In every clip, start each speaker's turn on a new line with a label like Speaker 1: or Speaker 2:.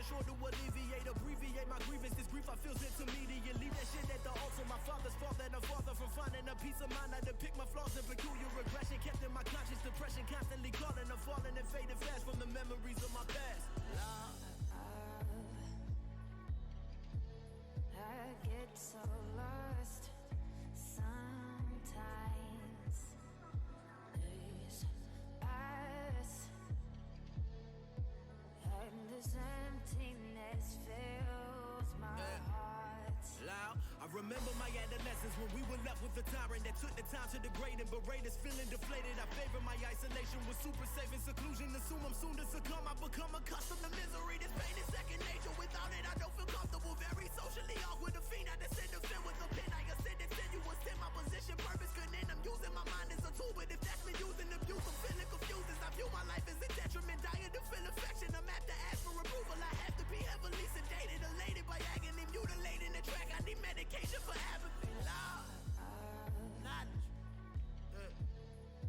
Speaker 1: sure to alleviate, abbreviate my grievance. This grief I feel sent immediately. That shit at the altar, my father's fault that a father from finding a peace of mind. I depict my flaws and peculiar regression, kept in my conscious depression, constantly calling and falling and fading fast from the memories of my past.
Speaker 2: I get so lost sometimes. These eyes and this emptiness fills my heart.
Speaker 1: Loud. I remember my adolescence when we were left with a tyrant that took the time to degrade and berate us, feeling deflated. I favor my isolation with super safe and seclusion. Assume I'm soon to succumb. I become accustomed to misery. This pain is second nature. Without it, I don't feel comfortable. Very socially awkward. A fiend, I descend to fin with a pen. I ascend insinuous in my position. Purpose couldn't end. I'm using my mind as a tool, but if that's me using abuse, I'm feeling confused as I view my life as a detriment. Dying to feel affection. I'm apt to ask for approval. I have to be heavily sedated, elated by agony, mutilating the track. I need medication for apathy. Loud. Knowledge.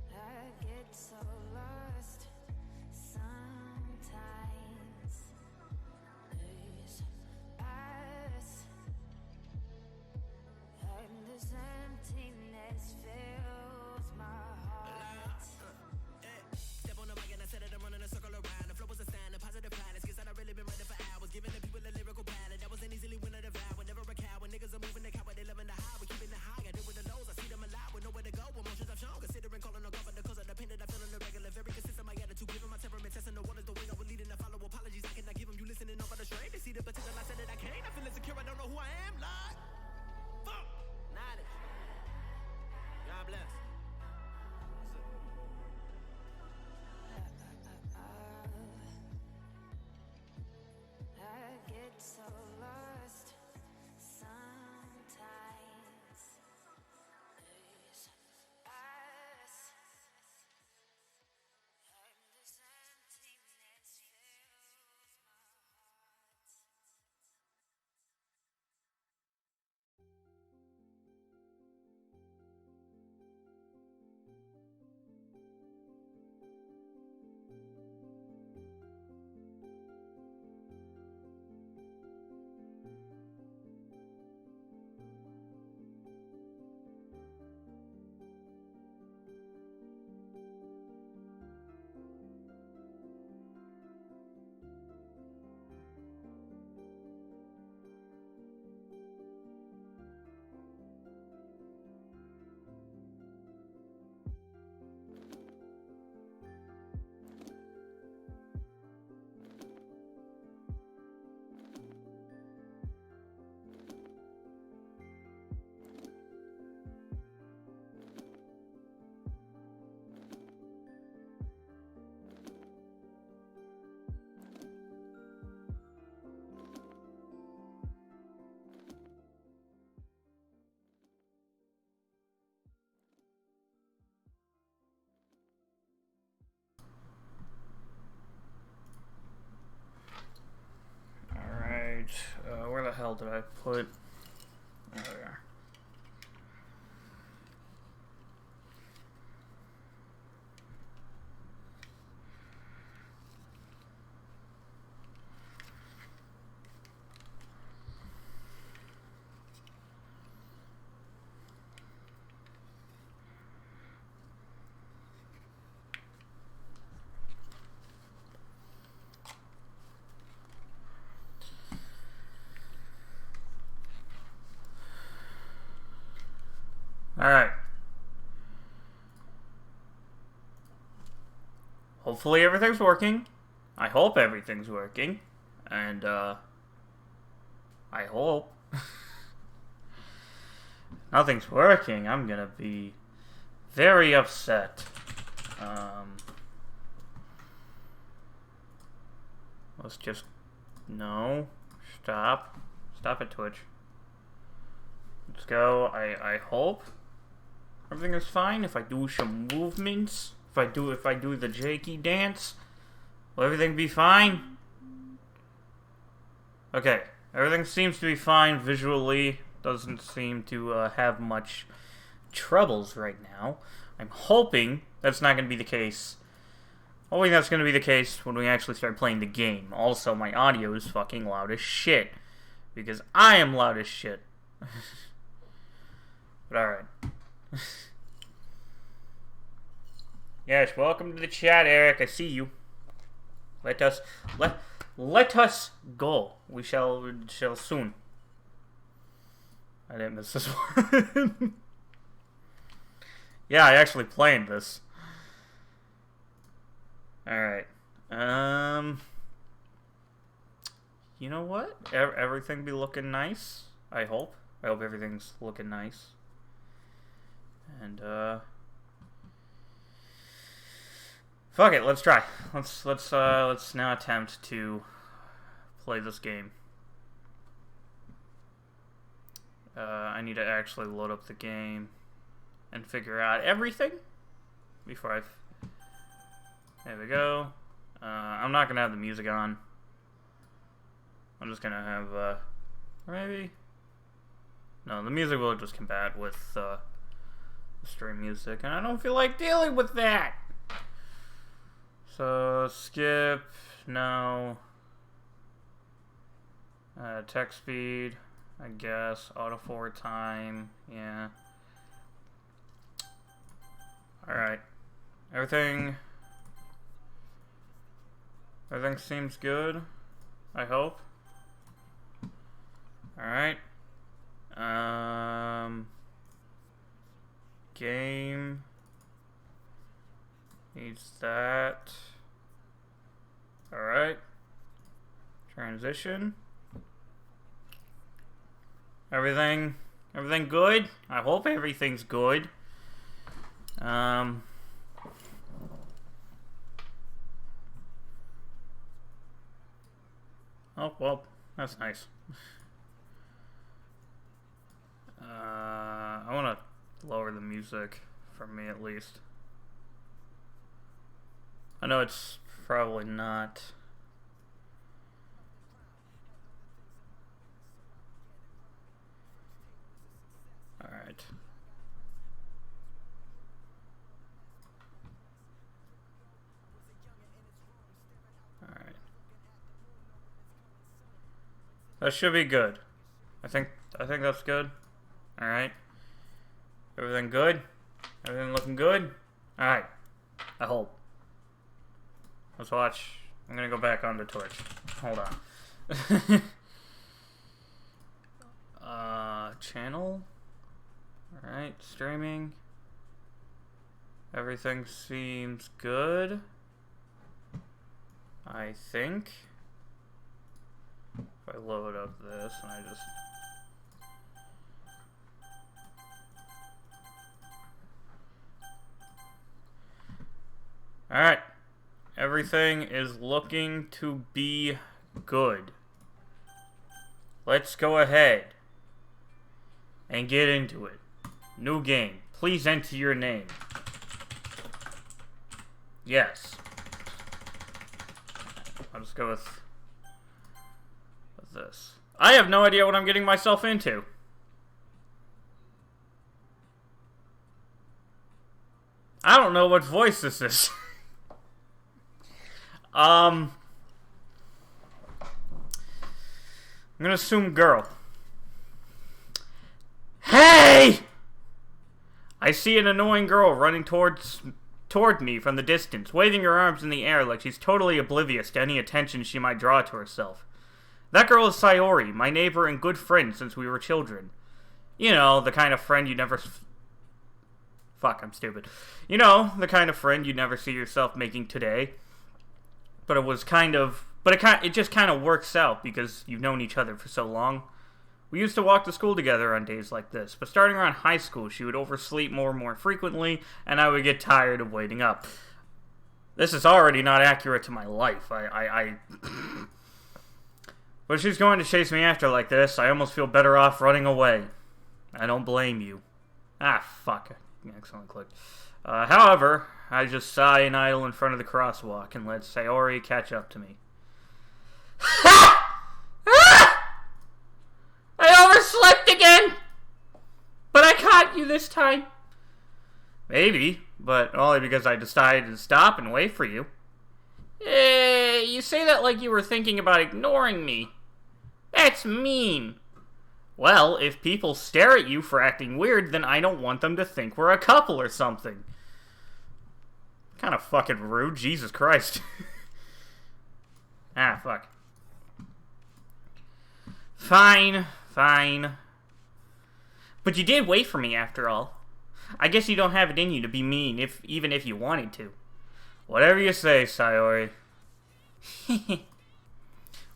Speaker 2: I get so lost sometimes. These eyes and this emptiness fills my heart.
Speaker 1: Step on the mic and I said it, I'm running a circle around. The flow was a sign of positive kindness. Guess I'd really been ready for hours. Giving the people a lyrical palette. That wasn't easily when I devoured. Never a coward. Niggas are moving the coward. They loving the high. We keeping it high. I deal with the lows. I see them alive with nowhere to go. Emotions I've shown. Considering calling a governor because of the pain that I feel on the regular. Very consistent my attitude. Giving my temperament. Testing the waters. The way I was leading. I follow apologies. I cannot give them. You listening over the strain. They see the potential. I said that I can't. I feel insecure. I don't know who I am. Lord. Fuck. Knowledge. God bless.
Speaker 2: I get so lost sometimes. These eyes and this emptiness fills my heart.
Speaker 3: Where the hell did I put? There we are. Alright. Hopefully everything's working. I hope everything's working. And, I hope. Nothing's working. I'm gonna be very upset. Let's just... No. Stop. Stop it, Twitch. Let's go. I hope everything is fine. If I do some movements, if I do the Jakey dance, will everything be fine? Okay, everything seems to be fine visually. Doesn't seem to have much troubles right now. I'm hoping that's not going to be the case Hopefully that's going to be the case when we actually start playing the game. Also, my audio is fucking loud as shit. Because I am loud as shit. But alright. Yes, welcome to the chat, Eric. I see you. Let us go. We shall soon. I didn't miss this one. Yeah, I actually played this. Alright. You know what? Everything be looking nice. I hope. I hope everything's looking nice. And fuck it, let's try. Let's now attempt to play this game. I need to actually load up the game and figure out everything before I. There we go. I'm not gonna have the music on. I'm just gonna have maybe. No, the music will just combat with the stream music, and I don't feel like dealing with that. So skip. No. Text speed. I guess auto forward time. Yeah. All right. Everything seems good. I hope. All right. Game needs that. All right. Transition. Everything good? I hope everything's good. Oh, well, that's nice. I want to lower the music for me at least. I know it's probably not. Alright. Alright. That should be good. I think that's good. Alright. Everything good? Everything looking good? Alright. I hope. Let's watch. I'm gonna go back onto Twitch. Hold on. Channel? Alright, streaming. Everything seems good. I think. If I load up this and I just. Alright. Everything is looking to be good. Let's go ahead and get into it. New game. Please enter your name. Yes. I'll just go with this. I have no idea what I'm getting myself into. I don't know what voice this is. I'm gonna assume girl. Hey! I see an annoying girl running toward me from the distance, waving her arms in the air like she's totally oblivious to any attention she might draw to herself. That girl is Sayori, my neighbor and good friend since we were children. You know, the kind of friend you never... Fuck, I'm stupid. You know, the kind of friend you never see yourself making today. But it was kind of... it just kind of works out because you've known each other for so long. We used to walk to school together on days like this, but starting around high school, she would oversleep more and more frequently, and I would get tired of waiting up. This is already not accurate to my life. But she's going to chase me after like this, I almost feel better off running away. I don't blame you. Ah, fuck. Excellent click. However, I just sigh and idle in front of the crosswalk and let Sayori catch up to me. I overslept again! But I caught you this time. Maybe, but only because I decided to stop and wait for you. You say that like you were thinking about ignoring me. That's mean. Well, if people stare at you for acting weird, then I don't want them to think we're a couple or something. Kind of fucking rude, Jesus Christ. Ah, fuck. Fine. But you did wait for me after all. I guess you don't have it in you to be mean, even if you wanted to. Whatever you say, Sayori.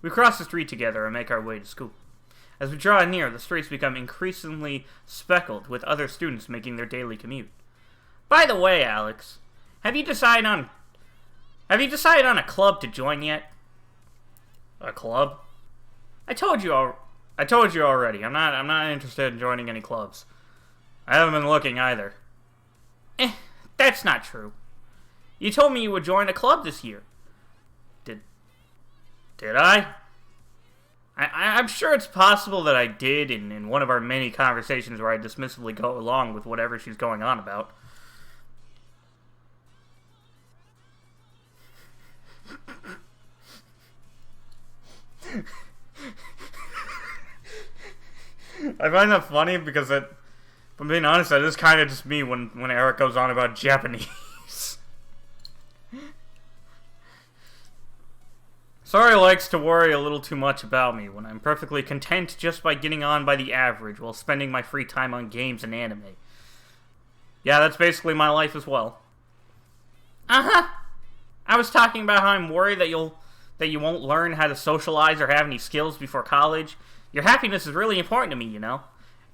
Speaker 3: We cross the street together and make our way to school. As we draw near, the streets become increasingly speckled with other students making their daily commute. By the way, Alex, have you decided on a club to join yet? A club? I told you already. I'm not interested in joining any clubs. I haven't been looking either. That's not true. You told me you would join a club this year. Did I? I'm sure it's possible that I did in one of our many conversations where I dismissively go along with whatever she's going on about. I find that funny because if I'm being honest, that is kind of just me when Eric goes on about Japanese. Sari likes to worry a little too much about me when I'm perfectly content just by getting on by the average while spending my free time on games and anime. Yeah, that's basically my life as well. Uh-huh. I was talking about how I'm worried that you won't learn how to socialize or have any skills before college. Your happiness is really important to me, you know.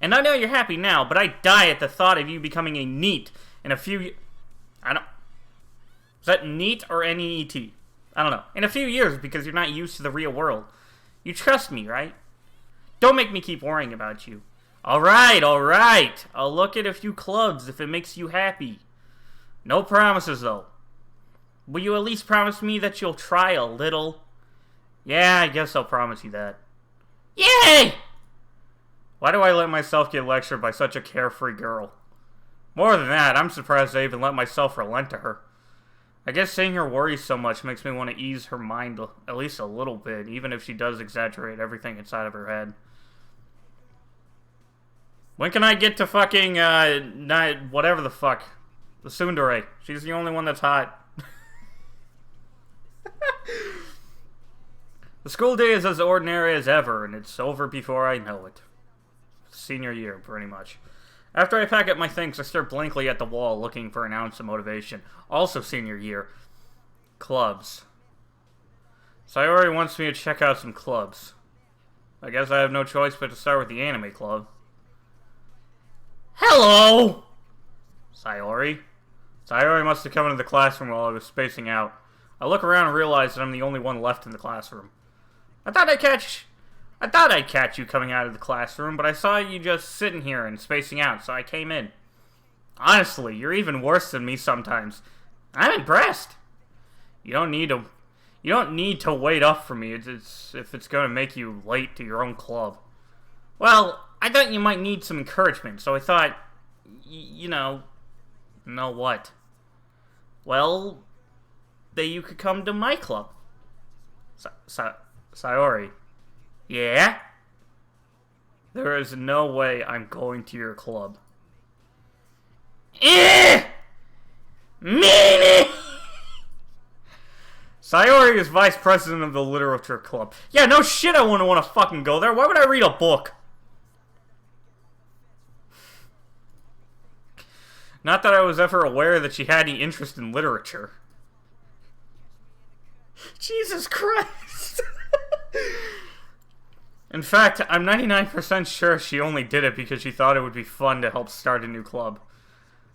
Speaker 3: And I know you're happy now, but I die at the thought of you becoming a NEET in a few... Is that NEET or NEET? I don't know. In a few years, because you're not used to the real world. You trust me, right? Don't make me keep worrying about you. Alright. I'll look at a few clubs if it makes you happy. No promises, though. Will you at least promise me that you'll try a little? Yeah, I guess I'll promise you that. Yay! Why do I let myself get lectured by such a carefree girl? More than that, I'm surprised I even let myself relent to her. I guess seeing her worry so much makes me want to ease her mind at least a little bit, even if she does exaggerate everything inside of her head. When can I get to fucking, whatever the fuck? The tsundere. She's the only one that's hot. The school day is as ordinary as ever, and it's over before I know it. Senior year, pretty much. After I pack up my things, I stare blankly at the wall, looking for an ounce of motivation. Also senior year. Clubs. Sayori wants me to check out some clubs. I guess I have no choice but to start with the anime club. Hello! Sayori? Sayori must have come into the classroom while I was spacing out. I look around and realize that I'm the only one left in the classroom. I thought I'd catch you coming out of the classroom, but I saw you just sitting here and spacing out, so I came in. Honestly, you're even worse than me sometimes. I'm impressed. You don't need to wait up for me if it's going to make you late to your own club. Well, I thought you might need some encouragement, so I thought, know what? Well, that you could come to my club. Sayori. Yeah? There is no way I'm going to your club. Meanie! Sayori is vice president of the literature club. Yeah, no shit I wouldn't want to fucking go there. Why would I read a book? Not that I was ever aware that she had any interest in literature. Jesus Christ! In fact, I'm 99% sure she only did it because she thought it would be fun to help start a new club.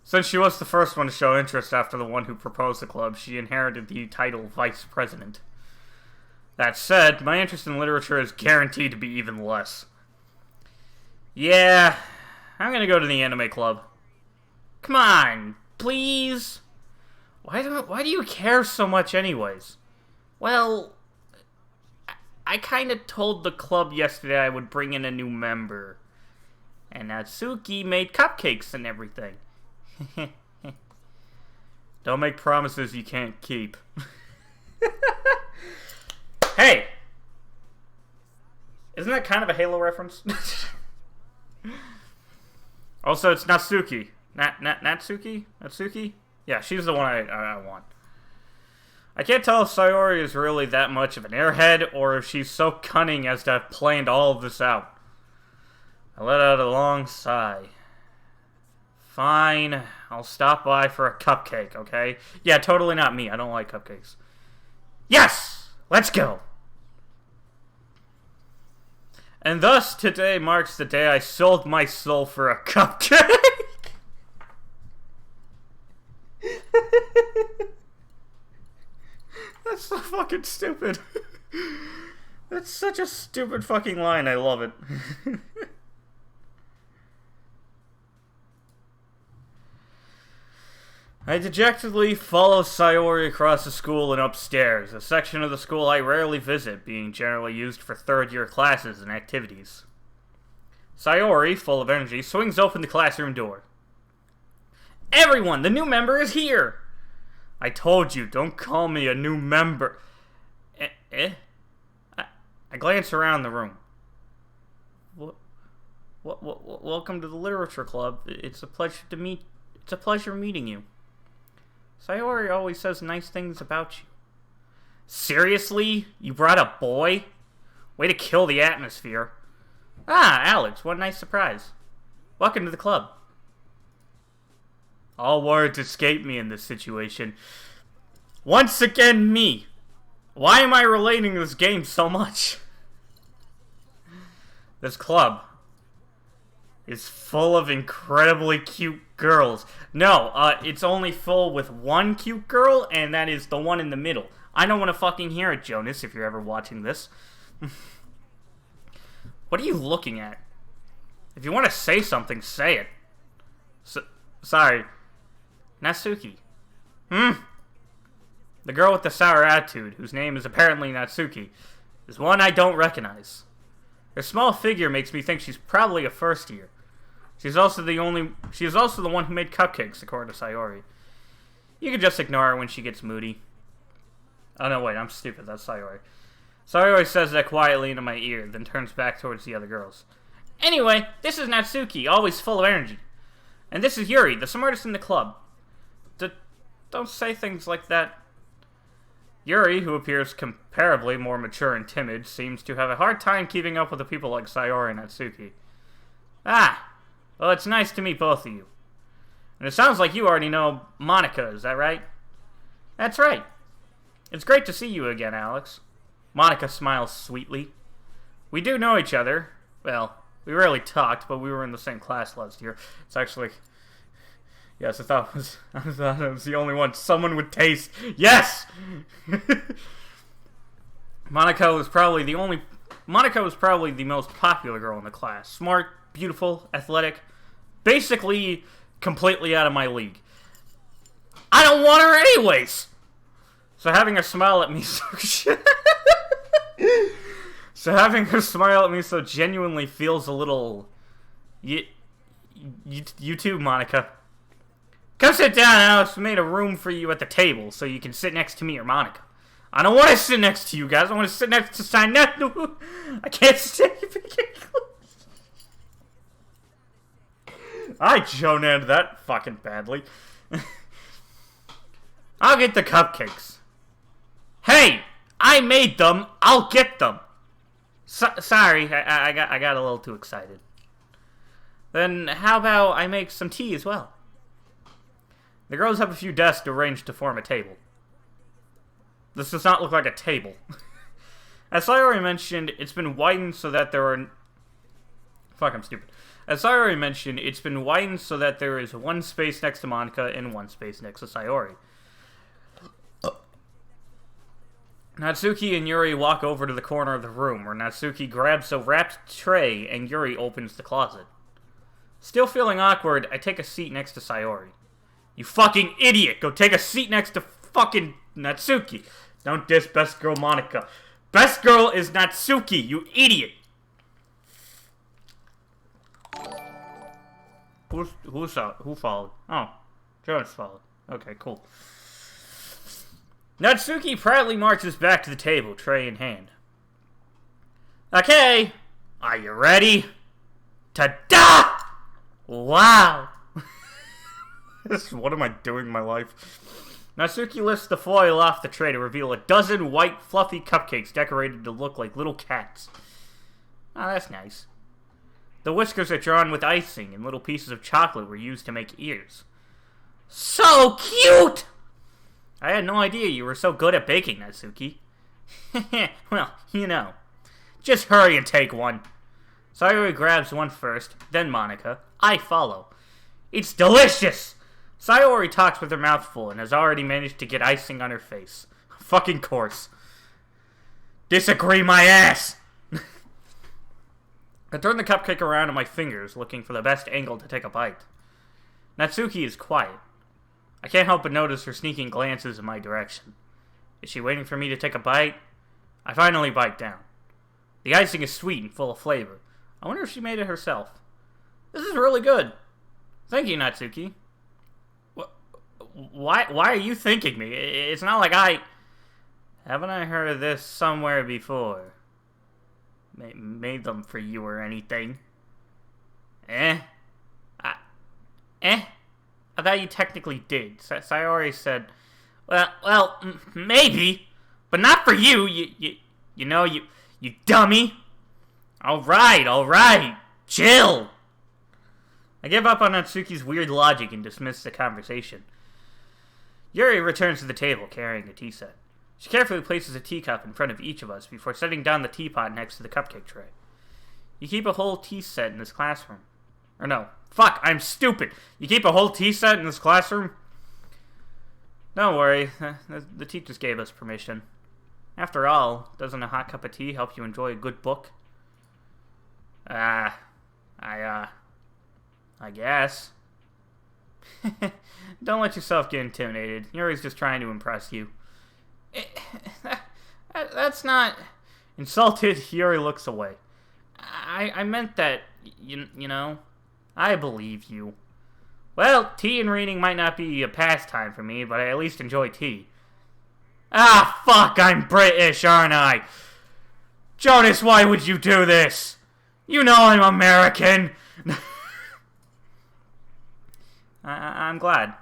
Speaker 3: Since she was the first one to show interest after the one who proposed the club, she inherited the title Vice President. That said, my interest in literature is guaranteed to be even less. Yeah, I'm gonna go to the anime club. Come on, please? Why do you care so much anyways? Well, I kind of told the club yesterday I would bring in a new member. And Natsuki made cupcakes and everything. Don't make promises you can't keep. Hey! Isn't that kind of a Halo reference? Also, it's Natsuki. Natsuki? Natsuki? Yeah, she's the one I want. I can't tell if Sayori is really that much of an airhead, or if she's so cunning as to have planned all of this out. I let out a long sigh. Fine, I'll stop by for a cupcake, okay? Yeah, totally not me. I don't like cupcakes. Yes! Let's go! And thus, today marks the day I sold my soul for a cupcake! That's so fucking stupid. That's such a stupid fucking line. I love it. I dejectedly follow Sayori across the school and upstairs, a section of the school I rarely visit, being generally used for third-year classes and activities. Sayori, full of energy, swings open the classroom door. Everyone, the new member is here! I told you, don't call me a new member. I glance around the room. Welcome to the Literature Club. It's a pleasure meeting you. Sayori always says nice things about you. Seriously? You brought a boy? Way to kill the atmosphere. Ah, Alex, what a nice surprise. Welcome to the club. All words escape me in this situation. Once again, me. Why am I relating this game so much? This club is full of incredibly cute girls. No, it's only full with one cute girl, and that is the one in the middle. I don't want to fucking hear it, Jonas, if you're ever watching this. What are you looking at? If you want to say something, say it. Sorry. Natsuki. The girl with the sour attitude, whose name is apparently Natsuki, is one I don't recognize. Her small figure makes me think she's probably a first year. She is also the one who made cupcakes, according to Sayori. You can just ignore her when she gets moody. Oh no, wait, I'm stupid, that's Sayori. Sayori says that quietly into my ear, then turns back towards the other girls. Anyway, this is Natsuki, always full of energy. And this is Yuri, the smartest in the club. Don't say things like that. Yuri, who appears comparably more mature and timid, seems to have a hard time keeping up with the people like Sayori and Natsuki. Ah, well, it's nice to meet both of you. And it sounds like you already know Monica, is that right? That's right. It's great to see you again, Alex. Monica smiles sweetly. We do know each other. Well, we rarely talked, but we were in the same class last year. It's actually... Yes, I thought I was the only one someone would taste. Yes! Monica was probably the most popular girl in the class. Smart, beautiful, athletic, basically completely out of my league. I don't want her anyways! So having her smile at me so genuinely feels a little... You too, Monica. Come sit down, Alex. We made a room for you at the table so you can sit next to me or Monica. I don't want to sit next to you guys. I want to sit next to Sinet. I can't stay. I Joned that fucking badly. I'll get the cupcakes. Hey, I made them. I'll get them. Sorry, I got a little too excited. Then how about I make some tea as well? The girls have a few desks arranged to form a table. This does not look like a table. As Sayori mentioned, it's been widened so that there are... Fuck, I'm stupid. As Sayori mentioned, it's been widened so that there is one space next to Monica and one space next to Sayori. Natsuki and Yuri walk over to the corner of the room, where Natsuki grabs a wrapped tray and Yuri opens the closet. Still feeling awkward, I take a seat next to Sayori. You fucking idiot! Go take a seat next to fucking Natsuki! Don't diss best girl Monica. Best girl is Natsuki, you idiot! Who followed? Oh, Jonas followed. Okay, cool. Natsuki proudly marches back to the table, tray in hand. Okay, are you ready? Ta-da! Wow! What am I doing in my life? Natsuki lifts the foil off the tray to reveal a dozen white, fluffy cupcakes decorated to look like little cats. Oh, that's nice. The whiskers are drawn with icing, and little pieces of chocolate were used to make ears. So cute! I had no idea you were so good at baking, Natsuki. Well, you know. Just hurry and take one. Sayori grabs one first, then Monica. I follow. It's delicious! Sayori talks with her mouth full and has already managed to get icing on her face. Fucking course. Disagree my ass! I turn the cupcake around on my fingers, looking for the best angle to take a bite. Natsuki is quiet. I can't help but notice her sneaking glances in my direction. Is she waiting for me to take a bite? I finally bite down. The icing is sweet and full of flavor. I wonder if she made it herself. This is really good. Thank you, Natsuki. Why are you thanking me? It's not like I... Haven't I heard of this somewhere before? Made them for you or anything? I thought you technically did. Sayori said, well, maybe, but not for you. You dummy. All right, chill. I give up on Natsuki's weird logic and dismiss the conversation. Yuri returns to the table carrying a tea set. She carefully places a teacup in front of each of us before setting down the teapot next to the cupcake tray. You keep a whole tea set in this classroom. Or no, fuck, I'm stupid. You keep a whole tea set in this classroom? Don't worry, the teachers gave us permission. After all, doesn't a hot cup of tea help you enjoy a good book? I guess. Don't let yourself get intimidated. Yuri's just trying to impress you. That's not... Insulted, Yuri looks away. I meant that, you know, I believe you. Well, tea and reading might not be a pastime for me, but I at least enjoy tea. Ah, fuck, I'm British, aren't I? Jonas, why would you do this? You know I'm American. I'm glad.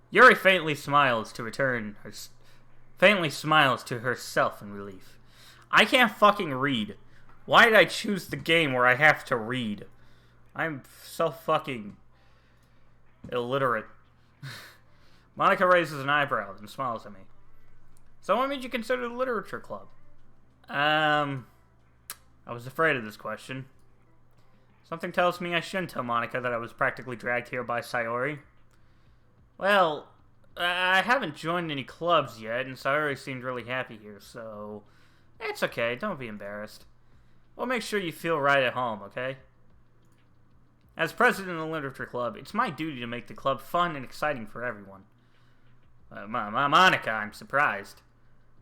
Speaker 3: Yuri faintly smiles to herself in relief. I can't fucking read. Why did I choose the game where I have to read? I'm so fucking illiterate. Monica raises an eyebrow and smiles at me. So what made you consider the literature club? I was afraid of this question. Something tells me I shouldn't tell Monica that I was practically dragged here by Sayori. Well, I haven't joined any clubs yet, and Sayori seemed really happy here, so... It's okay, don't be embarrassed. We'll make sure you feel right at home, okay? As president of the literature club, it's my duty to make the club fun and exciting for everyone. Monica, I'm surprised.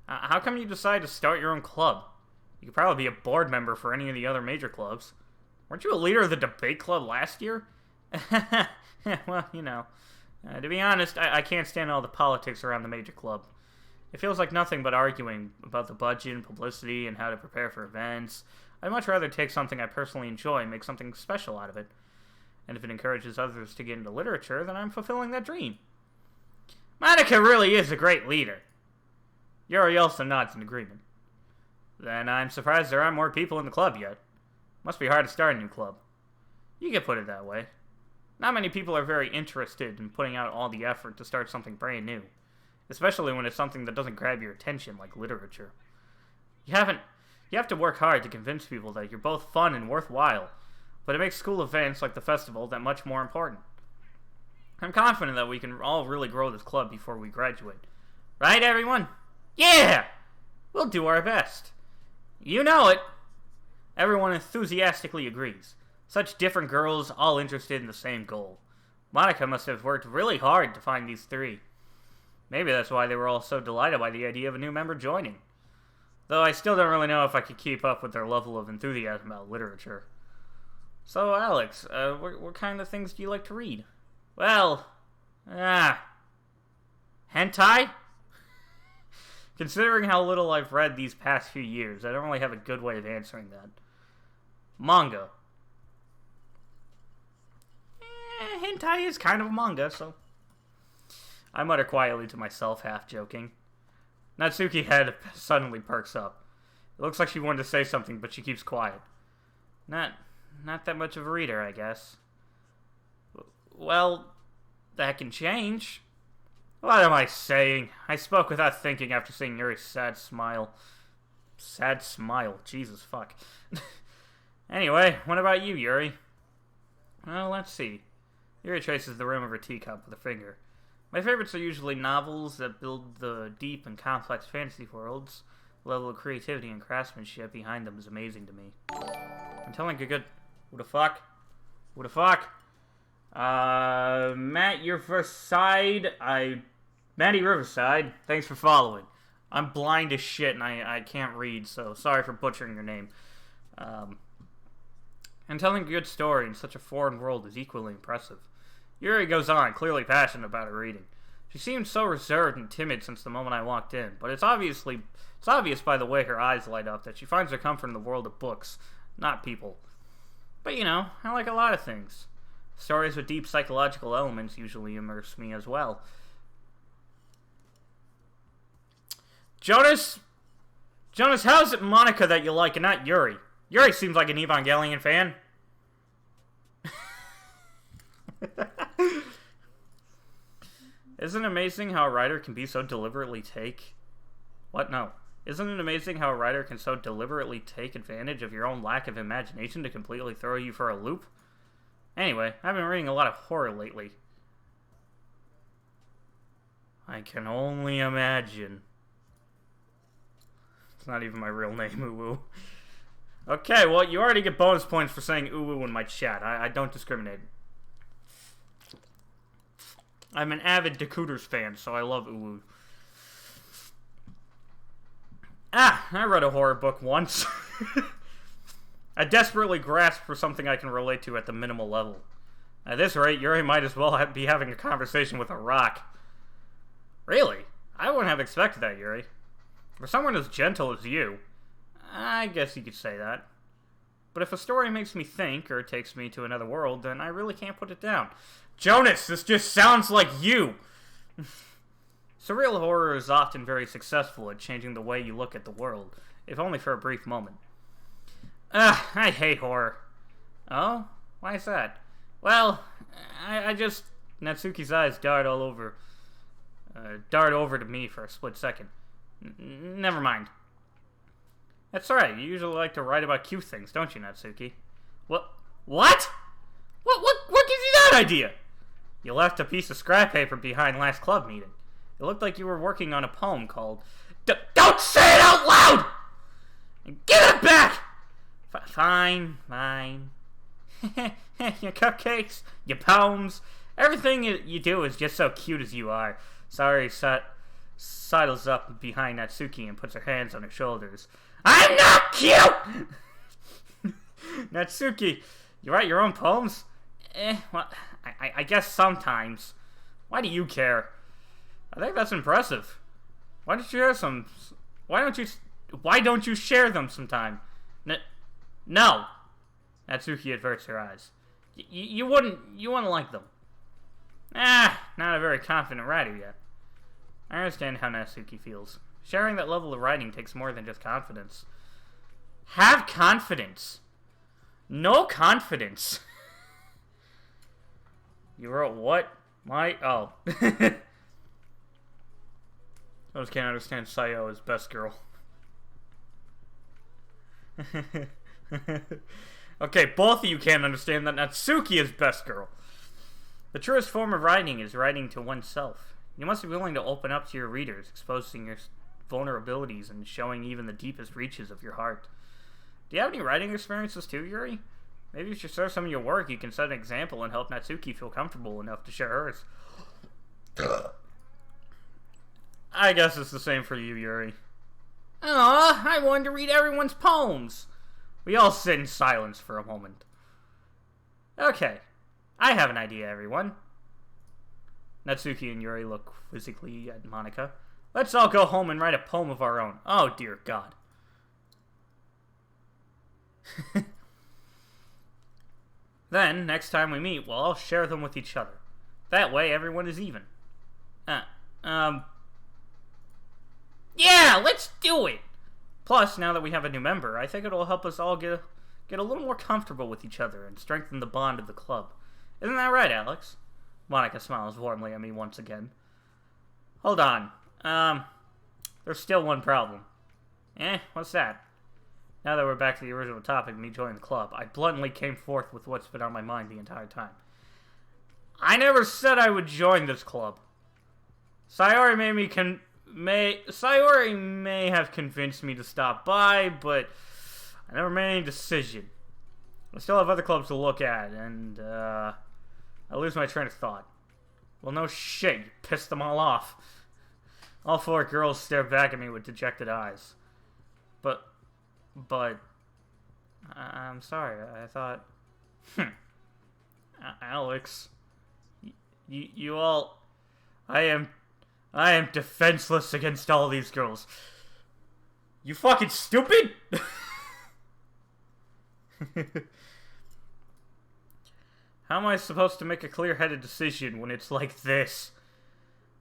Speaker 3: How come you decided to start your own club? You could probably be a board member for any of the other major clubs. Weren't you a leader of the debate club last year? Well, you know. To be honest, I can't stand all the politics around the major club. It feels like nothing but arguing about the budget and publicity and how to prepare for events. I'd much rather take something I personally enjoy and make something special out of it. And if it encourages others to get into literature, then I'm fulfilling that dream. Monica really is a great leader. Yuri also nods in agreement. Then I'm surprised there aren't more people in the club yet. Must be hard to start a new club. You could put it that way. Not many people are very interested in putting out all the effort to start something brand new. Especially when it's something that doesn't grab your attention like literature. You have to work hard to convince people that you're both fun and worthwhile, but it makes school events like the festival that much more important. I'm confident that we can all really grow this club before we graduate. Right, everyone? Yeah! We'll do our best. You know it. Everyone enthusiastically agrees. Such different girls, all interested in the same goal. Monica must have worked really hard to find these three. Maybe that's why they were all so delighted by the idea of a new member joining. Though I still don't really know if I could keep up with their level of enthusiasm about literature. So, Alex, what kind of things do you like to read? Well, hentai? Considering how little I've read these past few years, I don't really have a good way of answering that. Manga. Hentai is kind of a manga, so... I mutter quietly to myself, half joking. Natsuki's head suddenly perks up. It looks like she wanted to say something, but she keeps quiet. Not that much of a reader, I guess. Well, that can change. What am I saying? I spoke without thinking after seeing Yuri's sad smile. Sad smile. Jesus, fuck. Anyway, what about you, Yuri? Well, let's see. Yuri traces the rim of her teacup with a finger. My favorites are usually novels that build the deep and complex fantasy worlds. The level of creativity and craftsmanship behind them is amazing to me. I'm telling you good... Who the fuck? Who the fuck? Matt, your first side. Matty Riverside, thanks for following. I'm blind as shit and I can't read, so sorry for butchering your name. And telling a good story in such a foreign world is equally impressive. Yuri goes on, clearly passionate about her reading. She seemed so reserved and timid since the moment I walked in, but it's obvious by the way her eyes light up that she finds her comfort in the world of books, not people. But you know, I like a lot of things. Stories with deep psychological elements usually immerse me as well. Jonas, how is it Monica that you like and not Yuri? Yuri seems like an Evangelion fan. Isn't it amazing how a writer can be so deliberately take... What? No. Isn't it amazing how a writer can so deliberately take advantage of your own lack of imagination to completely throw you for a loop? Anyway, I've been reading a lot of horror lately. I can only imagine. It's not even my real name, Uwu. Okay, well, you already get bonus points for saying Uwu in my chat. I don't discriminate. I'm an avid Decooters fan, so I love Uwu. I read a horror book once. I desperately grasp for something I can relate to at the minimal level. At this rate, Yuri might as well be having a conversation with a rock. Really? I wouldn't have expected that, Yuri. For someone as gentle as you, I guess you could say that. But if a story makes me think, or takes me to another world, then I really can't put it down. Jonas, this just sounds like you! Surreal horror is often very successful at changing the way you look at the world, if only for a brief moment. I hate horror. Oh? Why is that? Well, I just... Natsuki's eyes dart over to me for a split second. Never mind. That's alright, you usually like to write about cute things, don't you, Natsuki? What? What gives you that idea? You left a piece of scrap paper behind last club meeting. It looked like you were working on a poem called... Don't say it out loud! Give it back! Fine. Your cupcakes, your poems, everything you do is just so cute as you are. Sorry, sidles up behind Natsuki and puts her hands on her shoulders. I'm not cute! Natsuki, you write your own poems? Well, I guess sometimes. Why do you care? I think that's impressive. Why don't you share them sometime? No. Natsuki averts her eyes. You wouldn't like them. Not a very confident writer yet. I understand how Natsuki feels. Sharing that level of writing takes more than just confidence. Have confidence. No confidence. You wrote what? Oh. I just can't understand Sayo as best girl. Okay, both of you can't understand that Natsuki is best girl. The truest form of writing is writing to oneself. You must be willing to open up to your readers, exposing your vulnerabilities and showing even the deepest reaches of your heart. Do you have any writing experiences too, Yuri? Maybe if you share some of your work, you can set an example and help Natsuki feel comfortable enough to share hers. I guess it's the same for you, Yuri. Aw, I wanted to read everyone's poems. We all sit in silence for a moment. Okay, I have an idea, everyone. Natsuki and Yuri look quizzically at Monica. Let's all go home and write a poem of our own. Oh, dear God. Then, next time we meet, we'll all share them with each other. That way, everyone is even. Yeah, let's do it! Plus, now that we have a new member, I think it'll help us all get a little more comfortable with each other and strengthen the bond of the club. Isn't that right, Alex? Monica smiles warmly at me once again. Hold on. There's still one problem. What's that? Now that we're back to the original topic, me joining the club, I bluntly came forth with what's been on my mind the entire time. I never said I would join this club. Sayori may have convinced me to stop by, but I never made any decision. I still have other clubs to look at, and I lose my train of thought. Well, no shit, you pissed them all off. All four girls stare back at me with dejected eyes. But, I'm sorry, I thought, Alex, you all, I am defenseless against all these girls. You fucking stupid? How am I supposed to make a clear-headed decision when it's like this?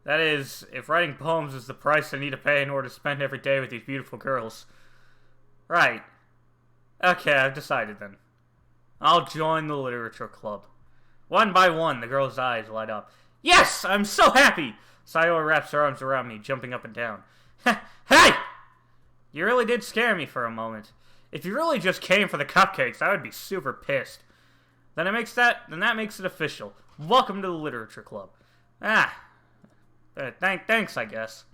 Speaker 3: That is, if writing poems is the price I need to pay in order to spend every day with these beautiful girls. Right. Okay, I've decided then. I'll join the literature club. One by one, the girl's eyes light up. Yes! I'm so happy! Sayori wraps her arms around me, jumping up and down. Hey! You really did scare me for a moment. If you really just came for the cupcakes, I would be super pissed. Then that makes it official. Welcome to the literature club. Thanks, I guess.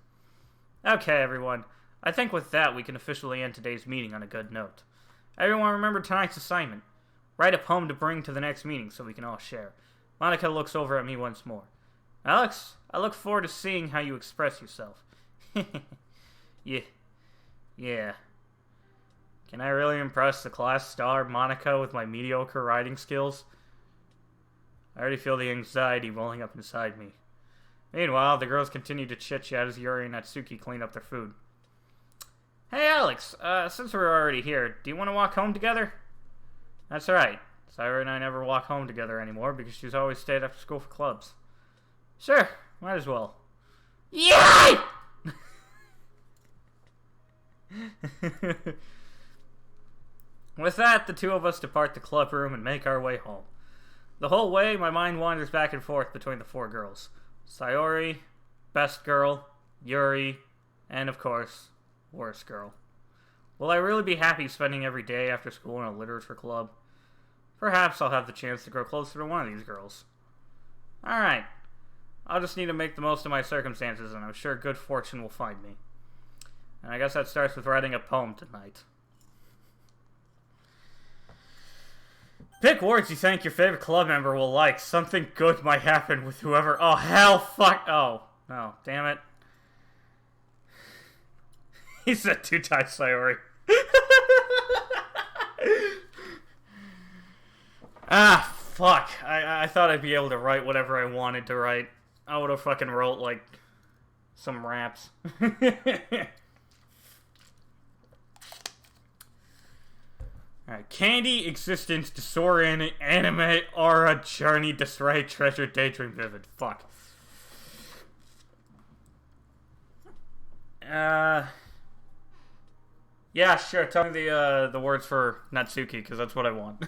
Speaker 3: Okay, everyone. I think with that, we can officially end today's meeting on a good note. Everyone remember tonight's assignment. Write a poem to bring to the next meeting so we can all share. Monica looks over at me once more. Alex, I look forward to seeing how you express yourself. Yeah. Can I really impress the class star Monica with my mediocre writing skills? I already feel the anxiety rolling up inside me. Meanwhile, the girls continue to chit-chat as Yuri and Natsuki clean up their food. Hey Alex, since we're already here, do you want to walk home together? That's right. Sayori and I never walk home together anymore because she's always stayed after school for clubs. Sure, might as well. Yay! With that, the two of us depart the club room and make our way home. The whole way, my mind wanders back and forth between the four girls. Sayori, best girl, Yuri, and of course, worst girl. Will I really be happy spending every day after school in a literature club? Perhaps I'll have the chance to grow closer to one of these girls. Alright. I'll just need to make the most of my circumstances, and I'm sure good fortune will find me. And I guess that starts with writing a poem tonight. Pick words you think your favorite club member will like. Something good might happen with whoever... Oh, hell, fuck... Oh, no, damn it. He said 2 times Sayori. Fuck. I thought I'd be able to write whatever I wanted to write. I would have fucking wrote, like, some raps. Alright. Candy, existence, disoriented, anime, aura, journey, disarray, treasure, daydream, vivid. Fuck. Yeah, sure. Tell me the words for Natsuki, because that's what I want.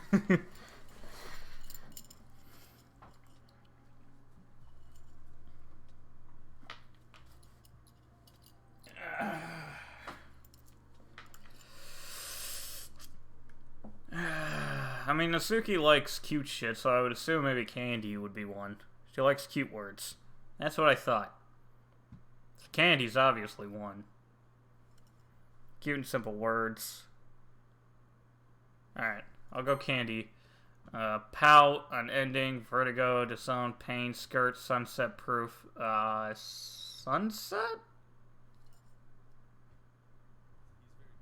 Speaker 3: I mean, Natsuki likes cute shit, so I would assume maybe Candy would be one. She likes cute words. That's what I thought. So Candy's obviously one. Cute and simple words. Alright, I'll go Candy. Pout, unending, vertigo, disown, pain, skirt, sunset proof. Sunset?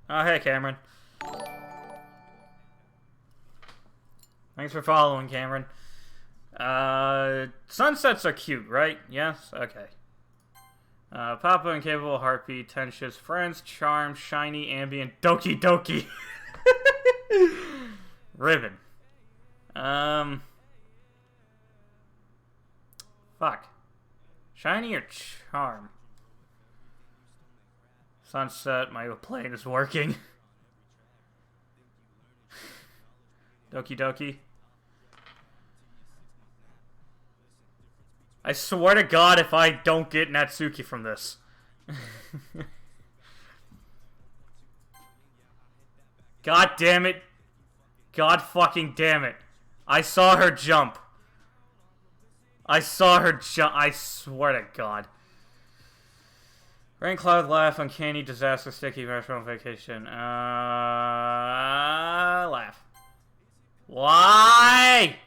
Speaker 3: Oh, hey, Cameron. Thanks for following, Cameron. Sunsets are cute, right? Yes? Okay. Papa, Incapable, Heartbeat, Tensious, Friends, Charm, Shiny, Ambient, Doki Doki. Ribbon. Fuck. Shiny or Charm? Sunset, my plane is working. Doki Doki. I swear to God if I don't get Natsuki from this. God damn it. God fucking damn it. I saw her jump. I saw her jump. I swear to God. Rain, cloud, laugh, uncanny, disaster, sticky, marshmallow, vacation. Laugh. Why?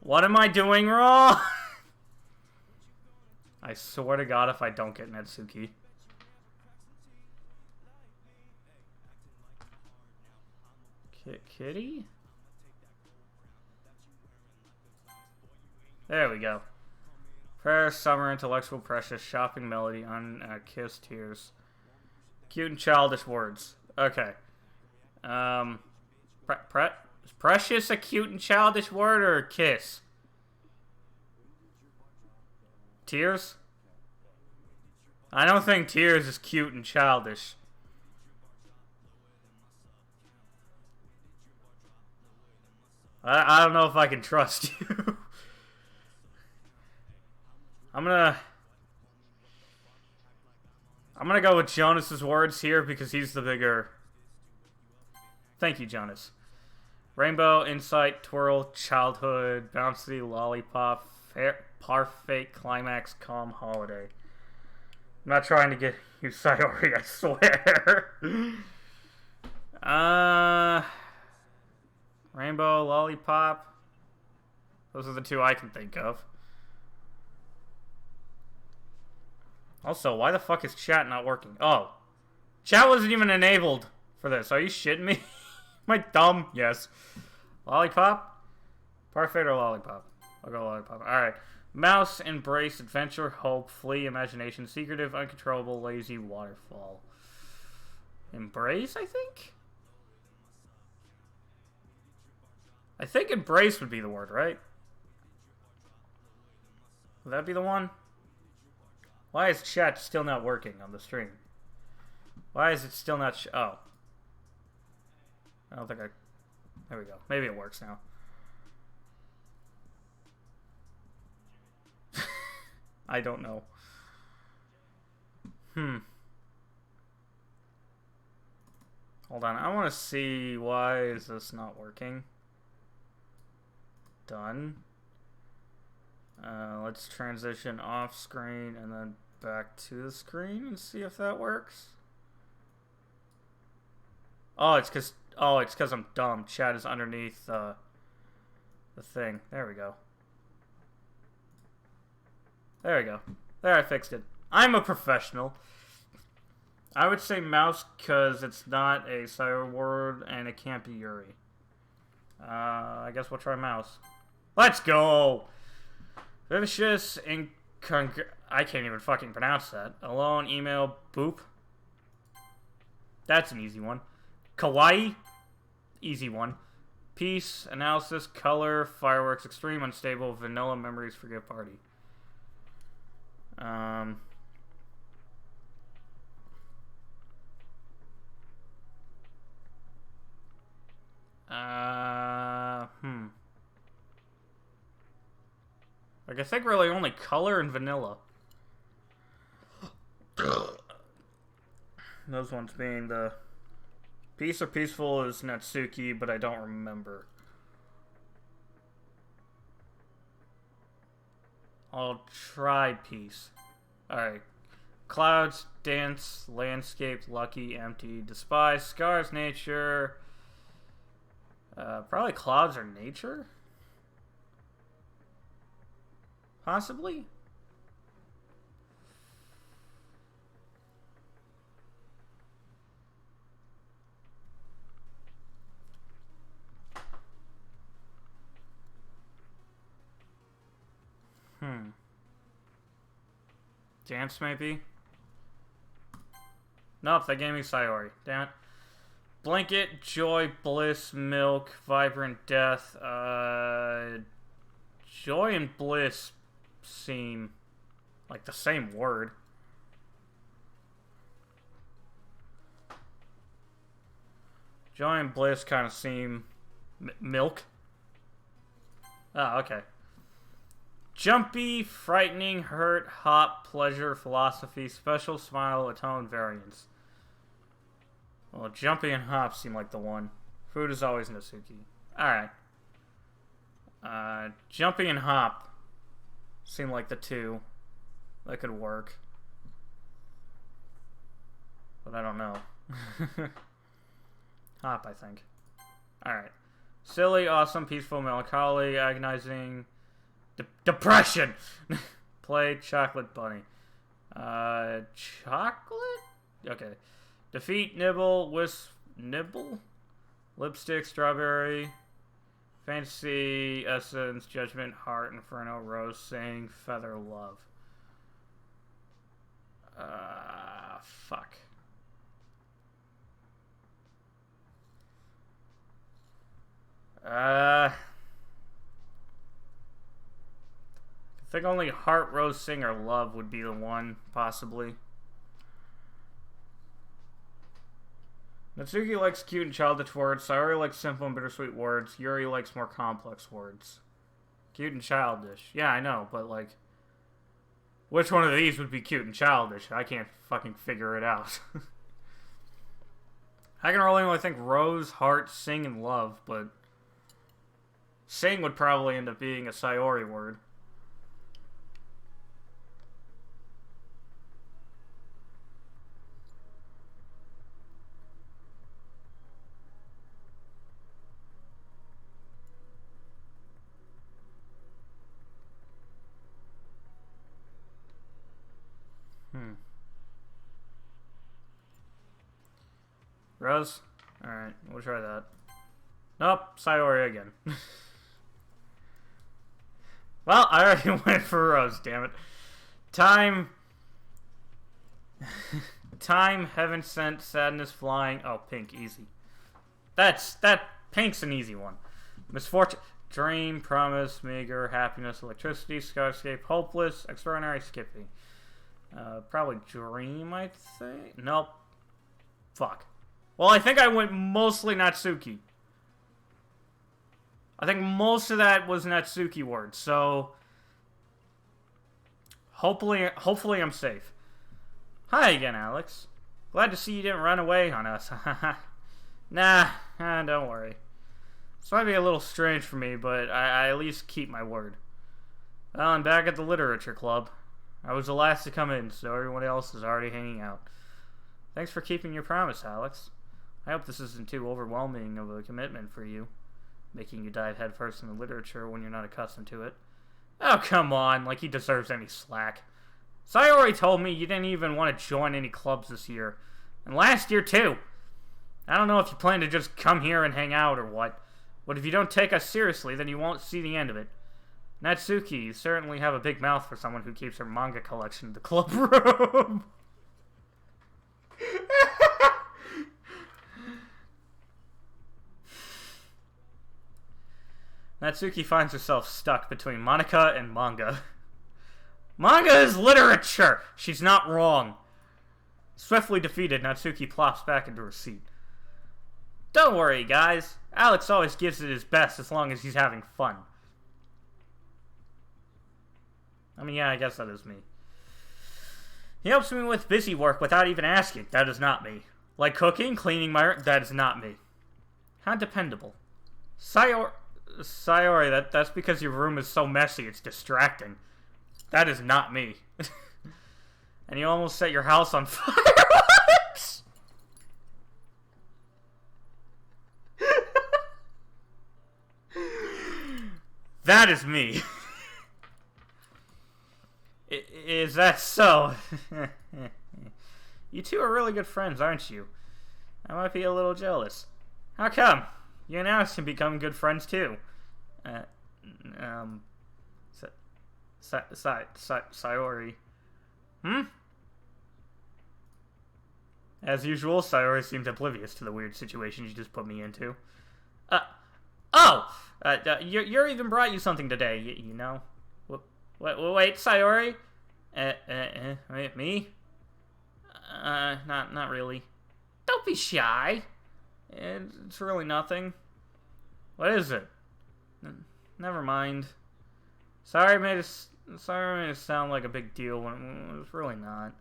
Speaker 3: What am I doing wrong? I swear to God if I don't get Natsuki. Kitty? There we go. Prayer, summer, intellectual, precious, shopping, melody, kiss, tears. Cute and childish words. Okay. Is precious a cute and childish word or a kiss? Tears? I don't think tears is cute and childish. I don't know if I can trust you. I'm gonna go with Jonas's words here because he's the bigger. Thank you, Jonas. Rainbow, insight, twirl, childhood, bouncy, lollipop, parfait, climax, calm, holiday. I'm not trying to get you Sayori, I swear. Rainbow, lollipop. Those are the two I can think of. Also, why the fuck is chat not working? Oh. Chat wasn't even enabled for this. Are you shitting me? Am I dumb? Yes. Lollipop? Parfait or lollipop? I'll go lollipop. Alright. Mouse, embrace, adventure, hope, flee, imagination, secretive, uncontrollable, lazy, waterfall. Embrace, I think? I think embrace would be the word, right? Would that be the one? Why is chat still not working on the stream? Why is it still not oh. I don't think I... There we go. Maybe it works now. I don't know. Hold on. I want to see why is this not working. Done. Let's transition off screen and then back to the screen and see if that works. Oh, it's because I'm dumb. Chat is underneath the thing. There we go. There we go. There, I fixed it. I'm a professional. I would say mouse because it's not a cyber word and it can't be Yuri. I guess we'll try mouse. Let's go! Vicious, I can't even fucking pronounce that. Alone, email, boop. That's an easy one. Kawaii, easy one. Peace, analysis, color, fireworks, extreme, unstable, vanilla, memories, forget party. Like, I think really only color and vanilla. Those ones being the... Peace or peaceful is Natsuki, but I don't remember. I'll try peace. Alright. Clouds, dance, landscape, lucky, empty, despise, scars, nature. Probably clouds are nature? Possibly? Dance, maybe? Nope, they gave me Sayori. Damn it. Blanket, joy, bliss, milk, vibrant death. Joy and bliss seem like the same word. Joy and bliss kind of seem... milk? Oh, okay. Jumpy, frightening, hurt, hop, pleasure, philosophy, special, smile, atone, variance. Well, jumpy and hop seem like the one. Food is always Natsuki. Alright. Jumpy and hop seem like the two that could work. But I don't know. Hop, I think. Alright. Silly, awesome, peaceful, melancholy, agonizing, depression! Play, chocolate bunny. Chocolate? Okay. Defeat, nibble, wisp, nibble? Lipstick, strawberry, fantasy, essence, judgment, heart, inferno, rose, sing, feather, love. Fuck. I think only heart, rose, sing, or love would be the one, possibly. Natsuki likes cute and childish words. Sayori likes simple and bittersweet words. Yuri likes more complex words. Cute and childish. Yeah, I know, but like... which one of these would be cute and childish? I can't fucking figure it out. I can really only think rose, heart, sing, and love, but... sing would probably end up being a Sayori word. Rose? Alright, we'll try that. Nope, Sayori again. Well, I already went for Rose, damn it. Time, heaven sent, sadness flying. Oh, pink, easy. Pink's an easy one. Misfortune, dream, promise, meager, happiness, electricity, skyscape, hopeless, extraordinary, skippy. Probably dream, I'd say. Nope. Fuck. Well, I think I went mostly Natsuki. I think most of that was Natsuki words, so... Hopefully I'm safe. Hi again, Alex. Glad to see you didn't run away on us. Nah, don't worry. This might be a little strange for me, but I at least keep my word. Well, I'm back at the Literature Club. I was the last to come in, so everyone else is already hanging out. Thanks for keeping your promise, Alex. I hope this isn't too overwhelming of a commitment for you, making you dive headfirst into literature when you're not accustomed to it. Oh, come on, like he deserves any slack. Sayori told me you didn't even want to join any clubs this year. And last year, too. I don't know if you plan to just come here and hang out or what, but if you don't take us seriously, then you won't see the end of it. Natsuki, you certainly have a big mouth for someone who keeps her manga collection in the club room. Natsuki finds herself stuck between Monica and manga. Manga is literature! She's not wrong. Swiftly defeated, Natsuki plops back into her seat. Don't worry, guys. Alex always gives it his best as long as he's having fun. I mean, yeah, I guess that is me. He helps me with busy work without even asking. That is not me. Like cooking, cleaning my room. That is not me. How dependable. Sayori, that's because your room is so messy, it's distracting. That is not me. And you almost set your house on fire once? That is me. Is that so? You two are really good friends, aren't you? I might be a little jealous. How come? You and Alex can become good friends too. Sayori. As usual, Sayori seemed oblivious to the weird situation she just put me into. Yuri even brought you something today, you know? Wait, Sayori? Wait, me? Not really. Don't be shy. It's really nothing. What is it? Never mind. Sorry made it sound like a big deal when it was really not.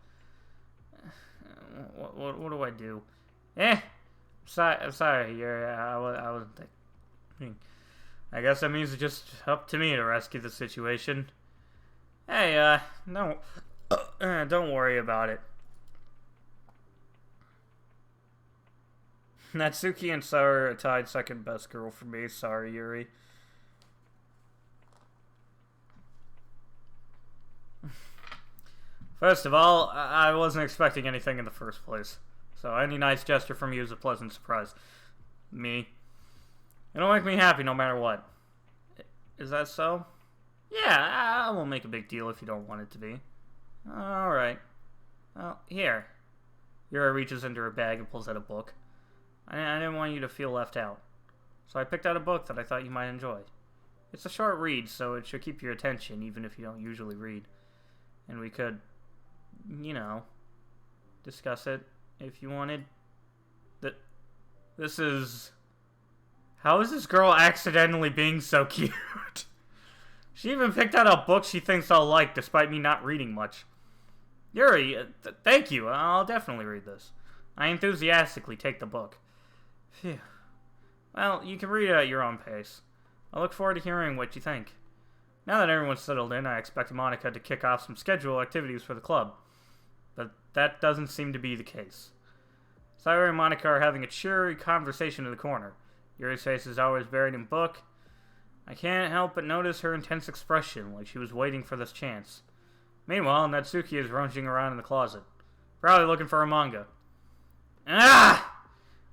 Speaker 3: What do I do? I'm sorry, Yuri. I wasn't thinking. I guess that means it's just up to me to rescue the situation. Hey, no, don't worry about it. Natsuki and Sayori are tied second best girl for me. Sorry, Yuri. First of all, I wasn't expecting anything in the first place. So any nice gesture from you is a pleasant surprise. Me. It'll make me happy no matter what. Is that so? Yeah, I won't make a big deal if you don't want it to be. Alright. Well, here. Yuri reaches into her bag and pulls out a book. I didn't want you to feel left out. So I picked out a book that I thought you might enjoy. It's a short read, so it should keep your attention even if you don't usually read. And we could, you know, discuss it if you wanted. This is... How is this girl accidentally being so cute? She even picked out a book she thinks I'll like despite me not reading much. Yuri, thank you. I'll definitely read this. I enthusiastically take the book. Phew. Well, you can read it at your own pace. I look forward to hearing what you think. Now that everyone's settled in, I expect Monica to kick off some scheduled activities for the club. But that doesn't seem to be the case. Sayori and Monica are having a cheery conversation in the corner. Yuri's face is always buried in book. I can't help but notice her intense expression, like she was waiting for this chance. Meanwhile, Natsuki is rummaging around in the closet, probably looking for a manga. Ah!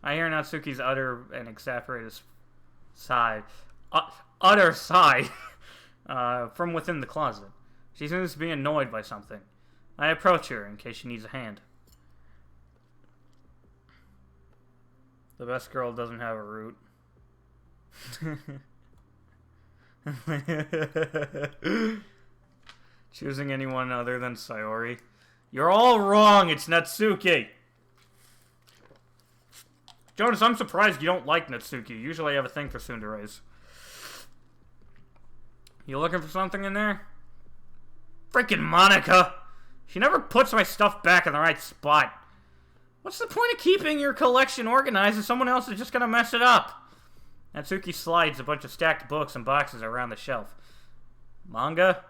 Speaker 3: I hear Natsuki's utter and exasperated sigh. Utter sigh from within the closet. She seems to be annoyed by something. I approach her in case she needs a hand. The best girl doesn't have a root. Choosing anyone other than Sayori. You're all wrong, it's Natsuki! Jonas, I'm surprised you don't like Natsuki. Usually I have a thing for tsunderes. You looking for something in there? Freaking Monica! She never puts my stuff back in the right spot. What's the point of keeping your collection organized if someone else is just gonna mess it up? Natsuki slides a bunch of stacked books and boxes around the shelf. Manga?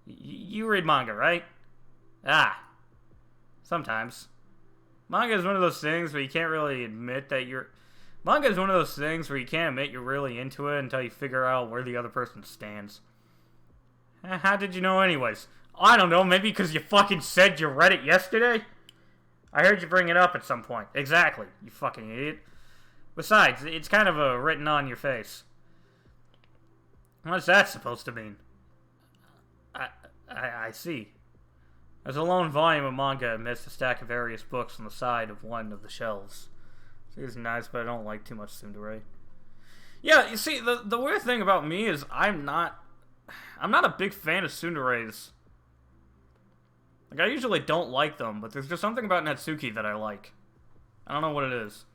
Speaker 3: You read manga, right? Ah. Sometimes. Manga is one of those things where you can't really admit that you're... Manga is one of those things where you can't admit you're really into it until you figure out where the other person stands. How did you know anyways? I don't know, maybe because you fucking said you read it yesterday? I heard you bring it up at some point. Exactly, you fucking idiot. Besides, it's kind of written on your face. What's that supposed to mean? I see. There's a lone volume of manga amidst a stack of various books on the side of one of the shelves. Seems nice, but I don't like too much tsundere. Yeah, you see, the weird thing about me is I'm not a big fan of tsunderes. Like, I usually don't like them, but there's just something about Natsuki that I like. I don't know what it is.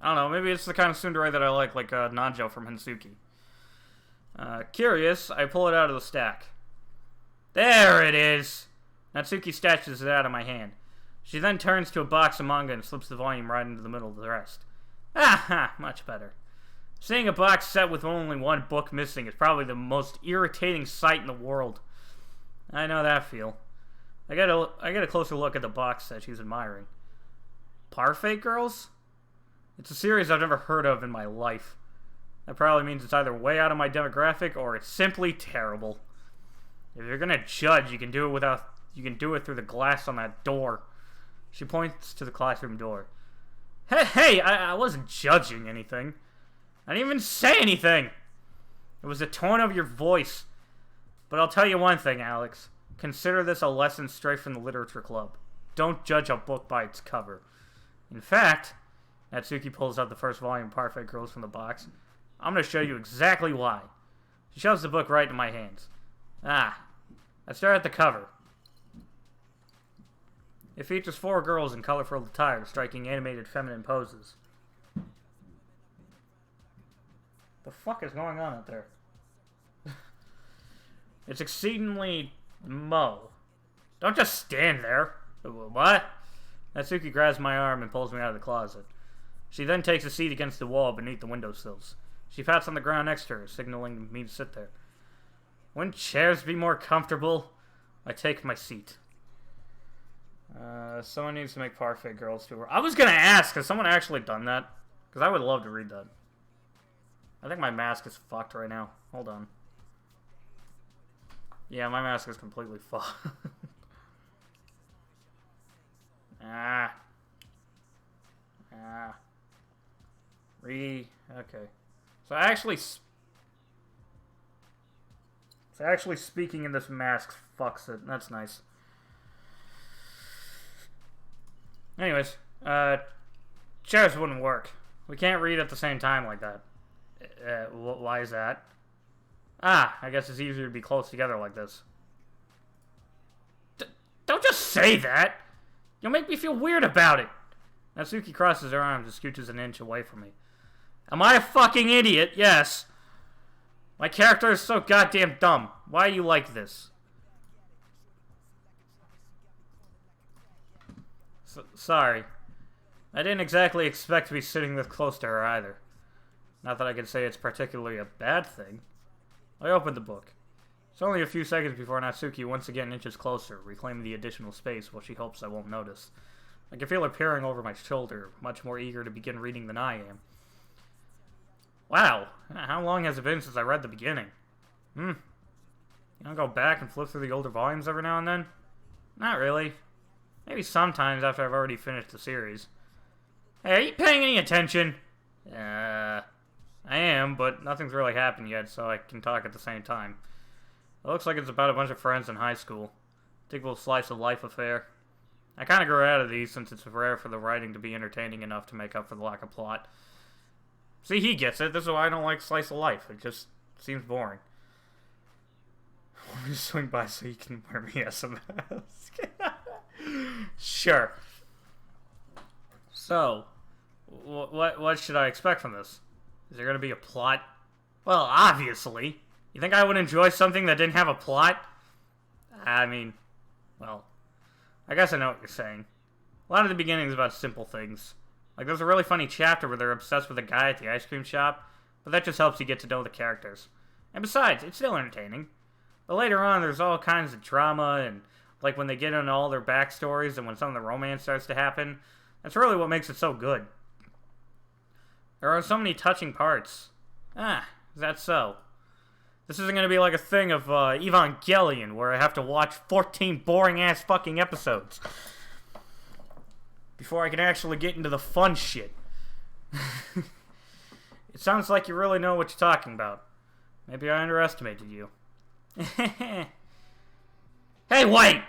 Speaker 3: I don't know, maybe it's the kind of tsundere that I like Nanjo from Hensuki. Curious, I pull it out of the stack. There it is! Natsuki snatches it out of my hand. She then turns to a box of manga and slips the volume right into the middle of the rest. Aha! Much better. Seeing a box set with only one book missing is probably the most irritating sight in the world. I know that feel. I get a closer look at the box set she's admiring. Parfait Girls? It's a series I've never heard of in my life. That probably means it's either way out of my demographic or it's simply terrible. If you're gonna judge, you can do it through the glass on that door. She points to the classroom door. Hey, I wasn't judging anything. I didn't even say anything. It was the tone of your voice. But I'll tell you one thing, Alex. Consider this a lesson straight from the Literature Club. Don't judge a book by its cover. In fact, Natsuki pulls out the first volume of Parfait Girls from the box. I'm going to show you exactly why. She shoves the book right in my hands. Let's start at the cover. It features 4 girls in colorful attire striking animated feminine poses. The fuck is going on out there? It's exceedingly Mo. Don't just stand there. What? Natsuki grabs my arm and pulls me out of the closet. She then takes a seat against the wall beneath the windowsills. She pats on the ground next to her, signaling me to sit there. Wouldn't chairs be more comfortable? I take my seat. Someone needs to make Parfait Girls tour. I was gonna ask, has someone actually done that? Because I would love to read that. I think my mask is fucked right now. Hold on. Yeah, my mask is completely fucked. Okay. So actually speaking in this mask fucks it. That's nice. Anyways, chairs wouldn't work. We can't read at the same time like that. Why is that? I guess it's easier to be close together like this. Don't just say that! You'll make me feel weird about it! Natsuki crosses her arms and scooches an inch away from me. Am I a fucking idiot? Yes. My character is so goddamn dumb. Why are you like this? Sorry. I didn't exactly expect to be sitting this close to her either. Not that I can say it's particularly a bad thing. I opened the book. It's only a few seconds before Natsuki once again inches closer, reclaiming the additional space while she hopes I won't notice. I can feel her peering over my shoulder, much more eager to begin reading than I am. Wow, how long has it been since I read the beginning? You don't go back and flip through the older volumes every now and then? Not really. Maybe sometimes after I've already finished the series. Hey, are you paying any attention? I am, but nothing's really happened yet, so I can talk at the same time. It looks like it's about a bunch of friends in high school. Typical slice of life affair. I kind of grew out of these since it's rare for the writing to be entertaining enough to make up for the lack of plot. See, he gets it. This is why I don't like slice of life. It just seems boring. Let me swing by so you can wear me SMS. Sure. So, what should I expect from this? Is there going to be a plot? Well, obviously. You think I would enjoy something that didn't have a plot? I mean, well, I guess I know what you're saying. A lot of the beginning is about simple things. Like, there's a really funny chapter where they're obsessed with a guy at the ice cream shop, but that just helps you get to know the characters. And besides, it's still entertaining. But later on, there's all kinds of drama, and like when they get into all their backstories and when some of the romance starts to happen, that's really what makes it so good. There are so many touching parts. Is that so? This isn't going to be like a thing of Evangelion, where I have to watch 14 boring-ass fucking episodes before I can actually get into the fun shit. It sounds like you really know what you're talking about. Maybe I underestimated you. Hey, wait!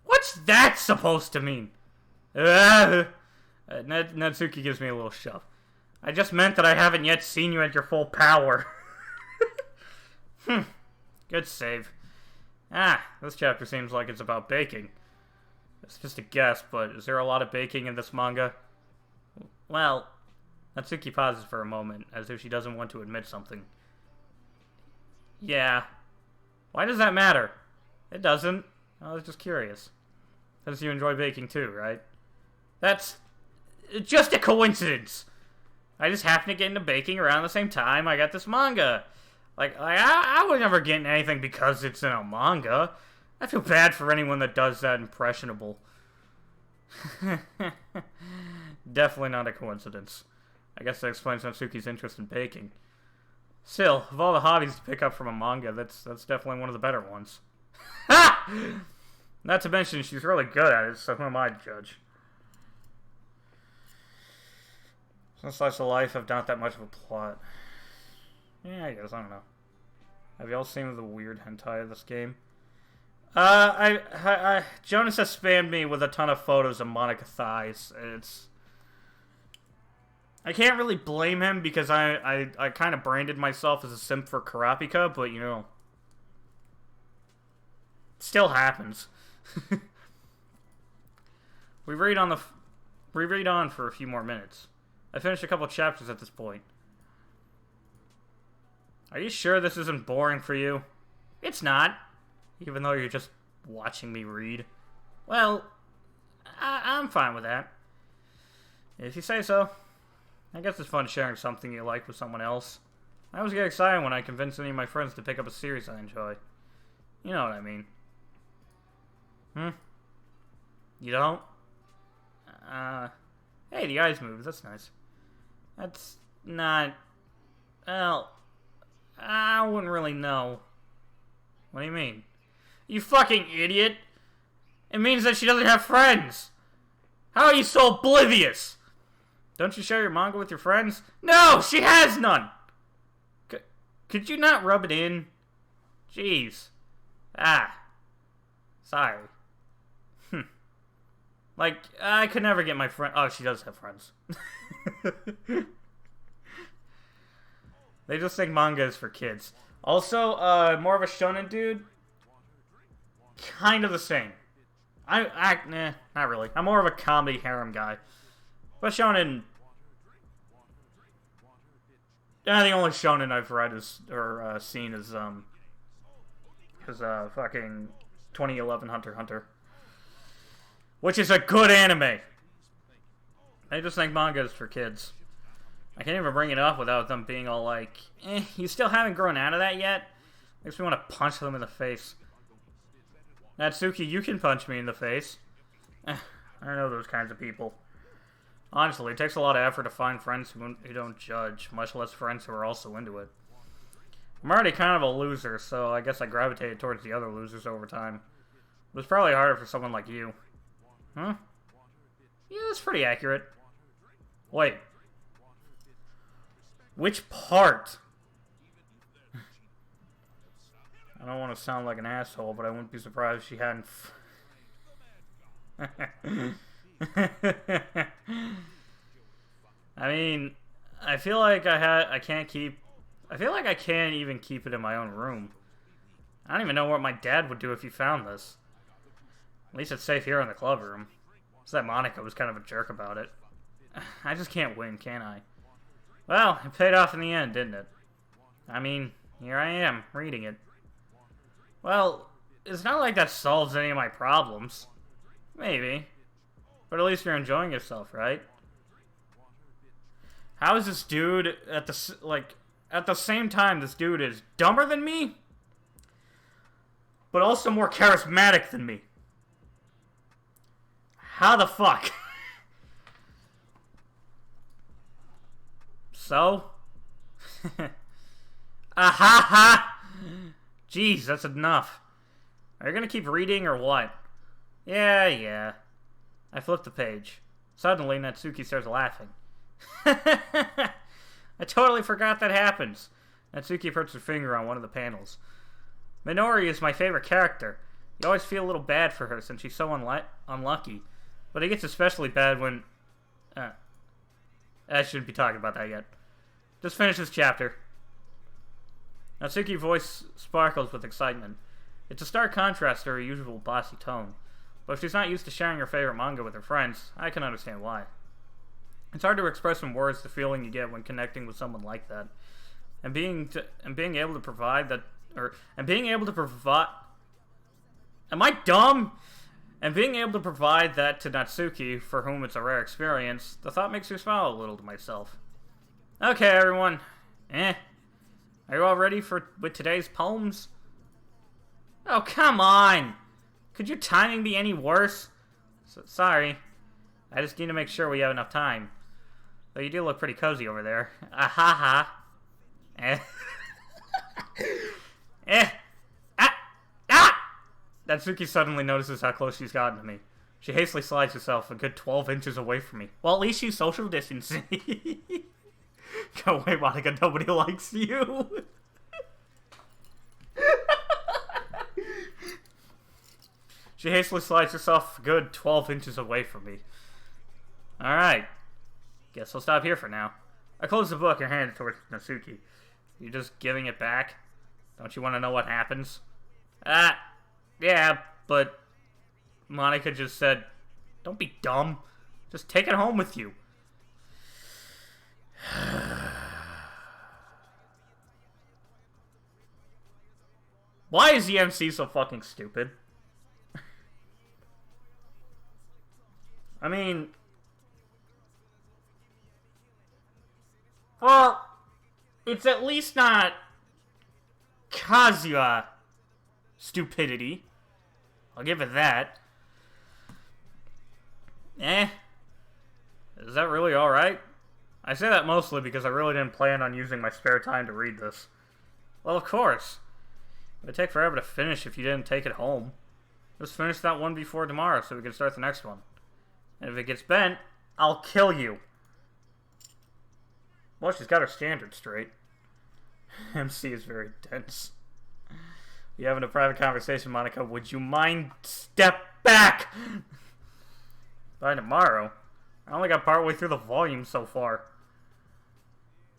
Speaker 3: What's that supposed to mean? Natsuki gives me a little shove. I just meant that I haven't yet seen you at your full power. Good save. This chapter seems like it's about baking. It's just a guess, but is there a lot of baking in this manga? Well, Natsuki pauses for a moment, as if she doesn't want to admit something. Yeah. Why does that matter? It doesn't. I was just curious. Since you enjoy baking too, right? That's just a coincidence. I just happened to get into baking around the same time I got this manga. I would never get into anything because it's in a manga. I feel bad for anyone that does that impressionable. Definitely not a coincidence. I guess that explains Natsuki's interest in baking. Still, of all the hobbies to pick up from a manga, that's definitely one of the better ones. Not to mention, she's really good at it, so who am I to judge? Some slice of life have not that much of a plot. Yeah, I guess, I don't know. Have y'all seen the weird hentai of this game? Jonas has spammed me with a ton of photos of Monica thighs. I can't really blame him because I kind of branded myself as a simp for Karapika, but you know, still happens. we read on for a few more minutes. I finished a couple chapters at this point. Are you sure this isn't boring for you? It's not, even though you're just watching me read. Well, I'm fine with that. If you say so. I guess it's fun sharing something you like with someone else. I always get excited when I convince any of my friends to pick up a series I enjoy. You know what I mean. You don't? Hey, the eyes move. That's nice. That's not... Well, I wouldn't really know. What do you mean? You fucking idiot! It means that she doesn't have friends! How are you so oblivious? Don't you share your manga with your friends? No! She has none! Could you not rub it in? Jeez. Sorry. Like, I could never get my friend... Oh, she does have friends. They just think manga is for kids. Also, more of a shonen dude. Kind of the same. Nah, not really. I'm more of a comedy harem guy. But shonen... the only shonen I've read or seen is fucking 2011 Hunter x Hunter. Which is a good anime. I just think manga is for kids. I can't even bring it up without them being all like, you still haven't grown out of that yet? Makes me want to punch them in the face. Natsuki, you can punch me in the face. I know those kinds of people. Honestly, it takes a lot of effort to find friends who don't judge, much less friends who are also into it. I'm already kind of a loser, so I guess I gravitated towards the other losers over time. But it's probably harder for someone like you. Huh? Yeah, that's pretty accurate. Wait. Which part? I don't want to sound like an asshole, but I wouldn't be surprised if she hadn't... I mean, I feel like I can't even keep it in my own room. I don't even know what my dad would do if he found this. At least it's safe here in the club room. So that Monica was kind of a jerk about it. I just can't win, can I? Well, it paid off in the end, didn't it? I mean, here I am, reading it. Well, it's not like that solves any of my problems. Maybe. But at least you're enjoying yourself, right? How is this dude at the same time this dude is dumber than me, but also more charismatic than me? How the fuck? So? Ahaha! Jeez, that's enough. Are you gonna keep reading or what? Yeah. I flipped the page. Suddenly, Natsuki starts laughing. I totally forgot that happens. Natsuki puts her finger on one of the panels. Minori is my favorite character. You always feel a little bad for her since she's so unlucky. But it gets especially bad when... I shouldn't be talking about that yet. Just finish this chapter. Natsuki's voice sparkles with excitement. It's a stark contrast to her usual bossy tone. But if she's not used to sharing her favorite manga with her friends, I can understand why. It's hard to express in words the feeling you get when connecting with someone like that. And being able to provide that... Am I dumb? And being able to provide that to Natsuki, for whom it's a rare experience, the thought makes me smile a little to myself. Okay, everyone. Are you all ready with today's poems? Oh, come on! Could your timing be any worse? Sorry. I just need to make sure we have enough time. Though you do look pretty cozy over there. Ahaha. Natsuki suddenly notices how close she's gotten to me. She hastily slides herself a good 12 inches away from me. Well, at least she's social distancing. Go away, Monica. Nobody likes you. She hastily slides herself a good 12 inches away from me. Alright. Guess I'll stop here for now. I close the book and hand it towards Natsuki. You just giving it back? Don't you want to know what happens? Yeah, but Monica just said, don't be dumb. Just take it home with you. Why is the MC so fucking stupid? I mean... Well, it's at least not Kazuya stupidity. I'll give it that. Is that really alright? I say that mostly because I really didn't plan on using my spare time to read this. Well, of course. It would take forever to finish if you didn't take it home. Just finish that one before tomorrow so we can start the next one. And if it gets bent, I'll kill you. Well, she's got her standards straight. MC is very dense. You having a private conversation, Monica? Would you mind step back? By tomorrow? I only got partway through the volume so far.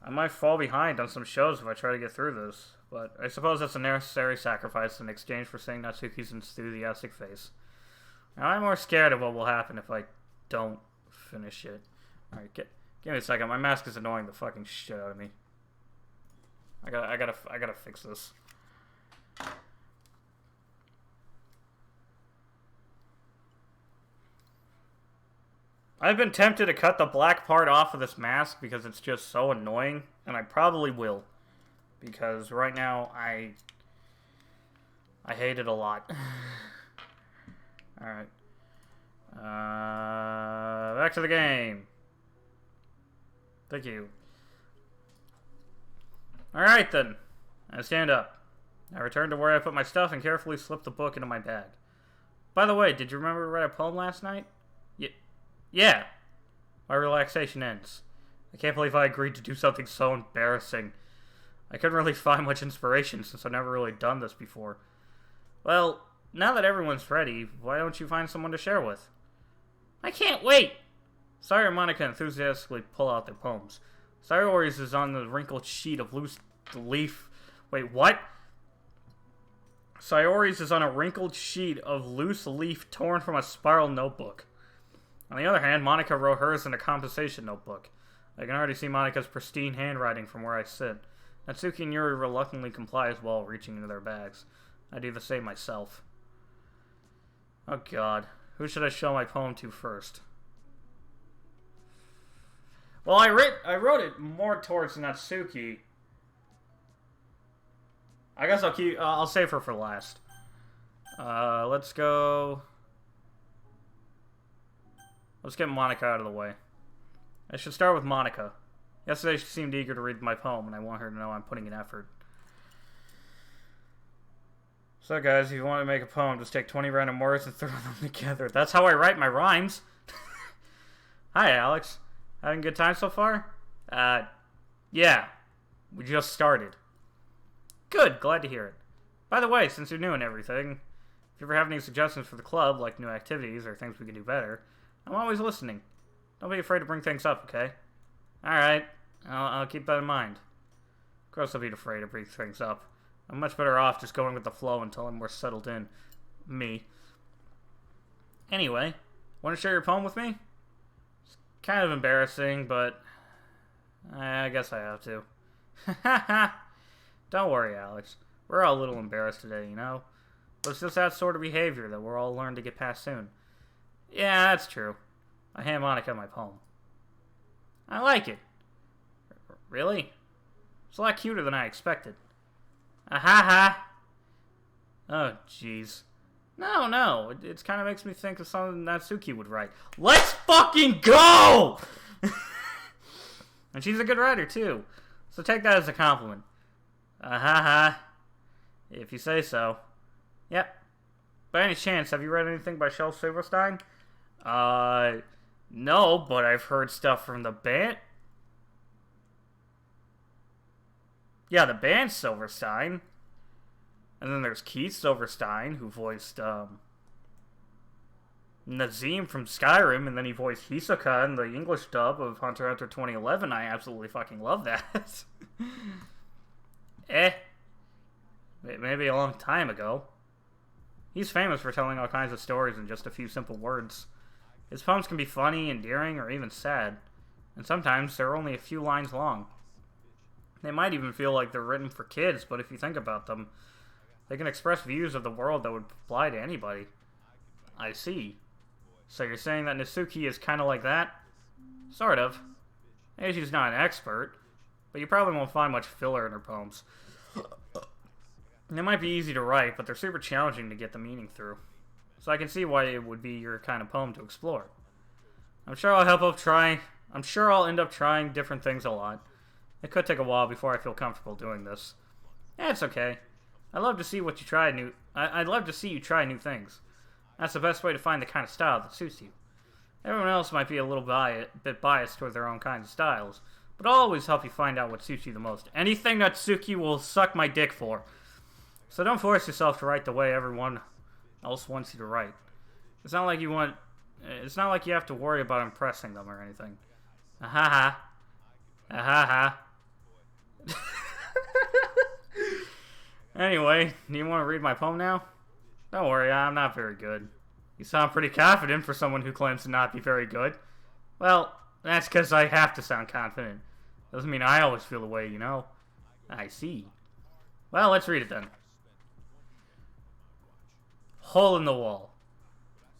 Speaker 3: I might fall behind on some shows if I try to get through this, but I suppose that's a necessary sacrifice in exchange for seeing Natsuki's enthusiastic face. Now I'm more scared of what will happen if I don't finish it. Alright, give me a second. My mask is annoying the fucking shit out of me. I gotta fix this. I've been tempted to cut the black part off of this mask because it's just so annoying, and I probably will. Because right now, I hate it a lot. Alright. Back to the game. Thank you. Alright then. I stand up. I return to where I put my stuff and carefully slip the book into my bag. By the way, did you remember to write a poem last night? Yeah. My relaxation ends. I can't believe I agreed to do something so embarrassing. I couldn't really find much inspiration since I've never really done this before. Well, now that everyone's ready, why don't you find someone to share with? I can't wait! Sayori and Monica enthusiastically pull out their poems. Sayori's is on the wrinkled sheet of loose leaf... Wait, what? Sayori's is on a wrinkled sheet of loose leaf torn from a spiral notebook. On the other hand, Monica wrote hers in a composition notebook. I can already see Monica's pristine handwriting from where I sit. Natsuki and Yuri reluctantly comply as well, reaching into their bags. I do the same myself. Oh god. Who should I show my poem to first? Well, I wrote it more towards Natsuki. I guess I'll save her for last. Let's go... Let's get Monica out of the way. I should start with Monica. Yesterday she seemed eager to read my poem, and I want her to know I'm putting in effort. So guys, if you want to make a poem, just take 20 random words and throw them together. That's how I write my rhymes. Hi, Alex. Having a good time so far? Yeah. We just started. Good, glad to hear it. By the way, since you're new and everything, if you ever have any suggestions for the club, like new activities or things we can do better, I'm always listening. Don't be afraid to bring things up, okay? Alright, I'll keep that in mind. Of course I'll be afraid to bring things up. I'm much better off just going with the flow until I'm more settled in. Me. Anyway, want to share your poem with me? It's kind of embarrassing, but I guess I have to. Don't worry, Alex. We're all a little embarrassed today, you know? But it's just that sort of behavior that we'll all learn to get past soon. Yeah, that's true. I hand Monica my poem. I like it. Really? It's a lot cuter than I expected. Ha. Oh, jeez. No. It kind of makes me think of something Natsuki would write. Let's fucking go! And she's a good writer, too. So take that as a compliment. Ha. If you say so. Yep. By any chance, have you read anything by Shel Silverstein? No, but I've heard stuff from the band. Yeah, the band Silverstein. And then there's Keith Silverstein, who voiced, Nazim from Skyrim, and then he voiced Hisoka in the English dub of Hunter x Hunter 2011. I absolutely fucking love that. Maybe a long time ago. He's famous for telling all kinds of stories in just a few simple words. His poems can be funny, endearing, or even sad, and sometimes they're only a few lines long. They might even feel like they're written for kids, but if you think about them, they can express views of the world that would apply to anybody. I see. So you're saying that Natsuki is kind of like that? Sort of. Maybe she's not an expert, but you probably won't find much filler in her poems. They might be easy to write, but they're super challenging to get the meaning through. So I can see why it would be your kind of poem to explore. I'm sure I'll end up trying different things a lot. It could take a while before I feel comfortable doing this. It's okay. I'd love to see what you try I'd love to see you try new things. That's the best way to find the kind of style that suits you. Everyone else might be a little bit biased toward their own kinds of styles, but I'll always help you find out what suits you the most. Anything that Suki will suck my dick for. So don't force yourself to write the way everyone else wants you to write. It's not like you have to worry about impressing them or anything. Ahaha. Ahaha. Anyway, do you want to read my poem now? Don't worry, I'm not very good. You sound pretty confident for someone who claims to not be very good. Well, that's because I have to sound confident. Doesn't mean I always feel the way, you know. I see. Well, let's read it then. Hole in the wall.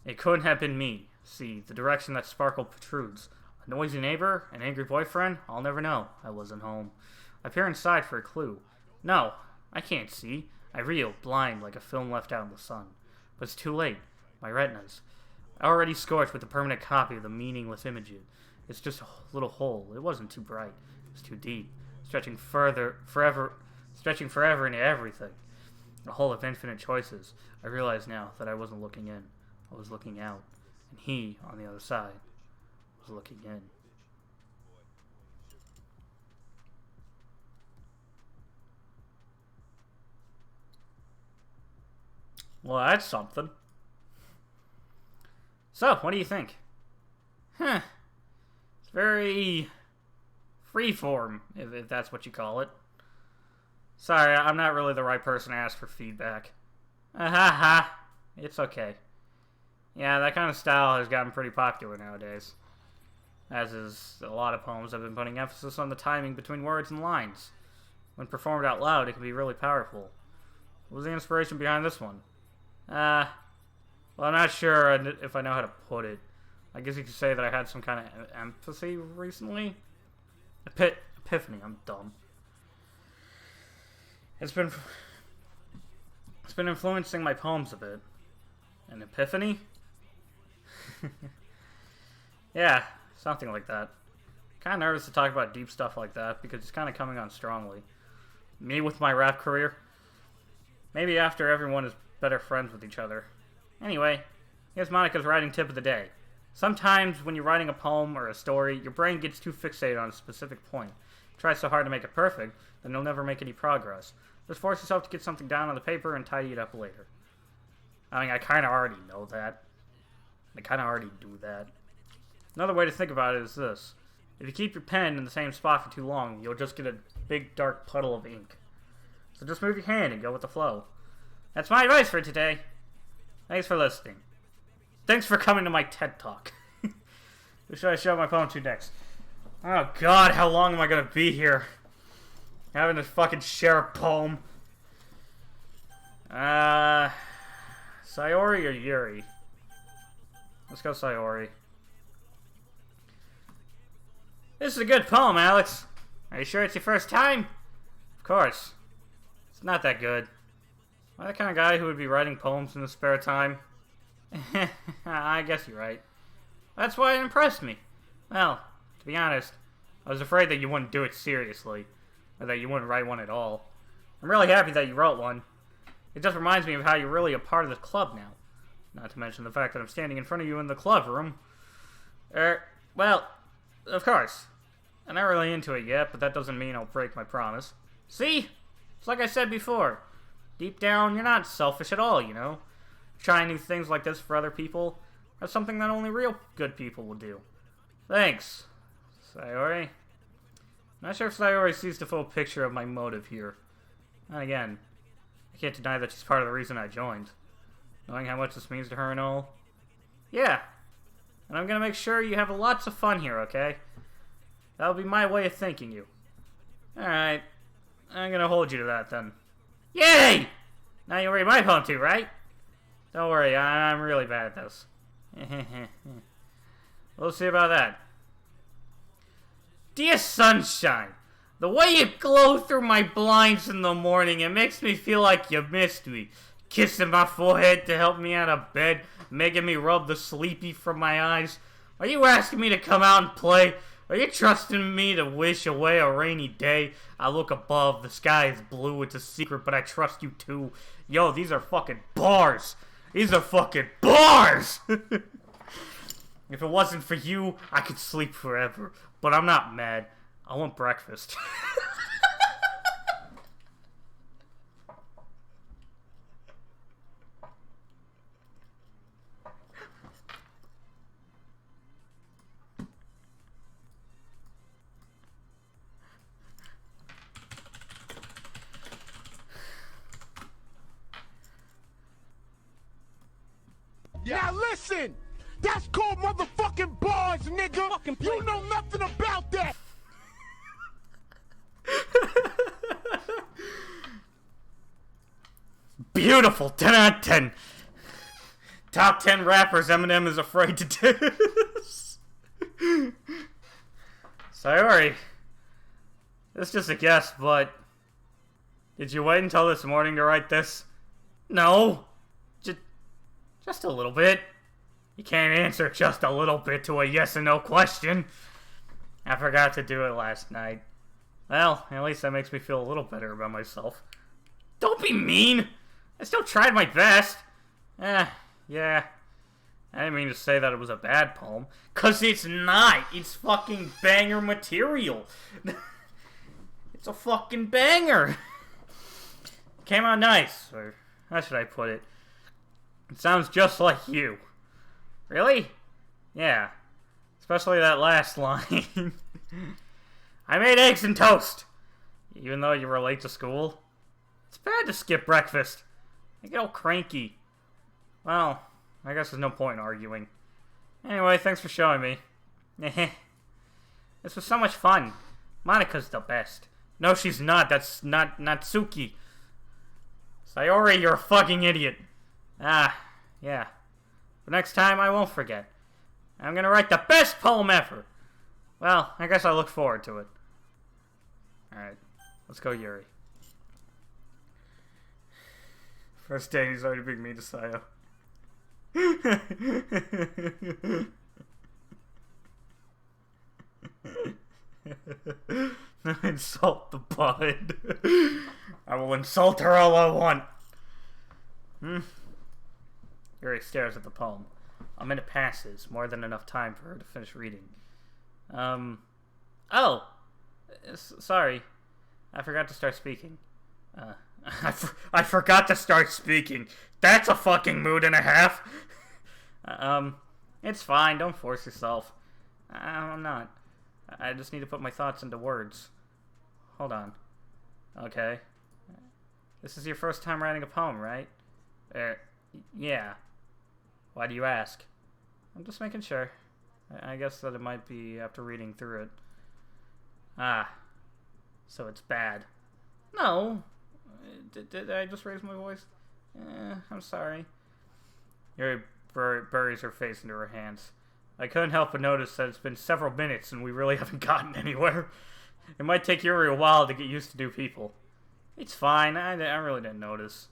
Speaker 3: It couldn't have been me. See, the direction that sparkle protrudes. A noisy neighbor, an angry boyfriend, I'll never know. I wasn't home. I peer inside for a clue. No, I can't see. I reel, blind, like a film left out in the sun. But it's too late. My retinas. Already scorched with a permanent copy of the meaningless images. It's just a little hole. It wasn't too bright. It was too deep. Stretching forever into everything. A hole of infinite choices. I realize now that I wasn't looking in. I was looking out. And he, on the other side, was looking in. Well, that's something. So, what do you think? It's very freeform, if that's what you call it. Sorry, I'm not really the right person to ask for feedback. It's okay. Yeah, that kind of style has gotten pretty popular nowadays. As is a lot of poems have been putting emphasis on the timing between words and lines. When performed out loud, it can be really powerful. What was the inspiration behind this one? Well, I'm not sure if I know how to put it. I guess you could say that I had some kind of empathy recently. Epiphany, I'm dumb. It's been influencing my poems a bit. An epiphany? Yeah, something like that. Kind of nervous to talk about deep stuff like that because it's kind of coming on strongly. Me with my rap career? Maybe after everyone is better friends with each other. Anyway, here's Monica's writing tip of the day. Sometimes when you're writing a poem or a story, your brain gets too fixated on a specific point. Try so hard to make it perfect, then you'll never make any progress. Just force yourself to get something down on the paper and tidy it up later. I mean, I kind of already know that. I kind of already do that. Another way to think about it is this. If you keep your pen in the same spot for too long, you'll just get a big dark puddle of ink. So just move your hand and go with the flow. That's my advice for today. Thanks for listening. Thanks for coming to my TED Talk. Who should I show my poem to next? Oh god, how long am I gonna be here? Having to fucking share a poem. Sayori or Yuri? Let's go Sayori. This is a good poem, Alex. Are you sure it's your first time? Of course. It's not that good. Am I the kind of guy who would be writing poems in his spare time? I guess you're right. That's why it impressed me. Well, to be honest, I was afraid that you wouldn't do it seriously, or that you wouldn't write one at all. I'm really happy that you wrote one. It just reminds me of how you're really a part of the club now. Not to mention the fact that I'm standing in front of you in the club room. Well, of course. I'm not really into it yet, but that doesn't mean I'll break my promise. See? It's like I said before. Deep down, you're not selfish at all, you know? Trying new things like this for other people. That's something that only real good people will do. Thanks, Sayori. Not sure if Sayori sees the full picture of my motive here. And again, I can't deny that she's part of the reason I joined. Knowing how much this means to her and all. Yeah. And I'm gonna make sure you have lots of fun here, okay? That'll be my way of thanking you. Alright. I'm gonna hold you to that then. Yay! Now you read my poem too, right? Don't worry, I'm really bad at this. We'll see about that. Dear Sunshine, the way you glow through my blinds in the morning, it makes me feel like you missed me. Kissing my forehead to help me out of bed, making me rub the sleepy from my eyes. Are you asking me to come out and play? Are you trusting me to wish away a rainy day? I look above, the sky is blue, it's a secret, but I trust you too. Yo, these are fucking bars. These are fucking bars! If it wasn't for you, I could sleep forever. But I'm not mad. I want breakfast.
Speaker 4: Now listen! That's called motherfucking bars, nigga! You know nothing about that!
Speaker 3: Beautiful! 10 out of 10! Top 10 rappers Eminem is afraid to diss. Sayori. It's just a guess, but... Did you wait until this morning to write this? No! Just a little bit. You can't answer just a little bit to a yes or no question. I forgot to do it last night. Well, at least that makes me feel a little better about myself. Don't be mean! I still tried my best. Yeah. I didn't mean to say that it was a bad poem. 'Cause it's not! It's fucking banger material! It's a fucking banger! Came out nice, or how should I put it? It sounds just like you. Really? Yeah. Especially that last line. I made eggs and toast! Even though you were late to school. It's bad to skip breakfast. I get all cranky. Well, I guess there's no point in arguing. Anyway, thanks for showing me. This was so much fun. Monika's the best. No, she's not. That's not Natsuki. Sayori, you're a fucking idiot. Yeah. But next time, I won't forget. I'm gonna write the best poem ever. Well, I guess I look forward to it. Alright, let's go, Yuri. First day, he's already being mean to Sayo. Insult the bud. I will insult her all I want. Yuri stares at the poem. A minute passes, more than enough time for her to finish reading. Sorry. I forgot to start speaking. I forgot to start speaking. That's a fucking mood and a half. It's fine. Don't force yourself. I'm not. I just need to put my thoughts into words. Hold on. Okay. This is your first time writing a poem, right? Yeah. Why do you ask? I'm just making sure. I guess that it might be after reading through it. So it's bad. No. Did I just raise my voice? I'm sorry. Yuri buries her face into her hands. I couldn't help but notice that it's been several minutes and we really haven't gotten anywhere. It might take Yuri a while to get used to new people. It's fine. I really didn't notice.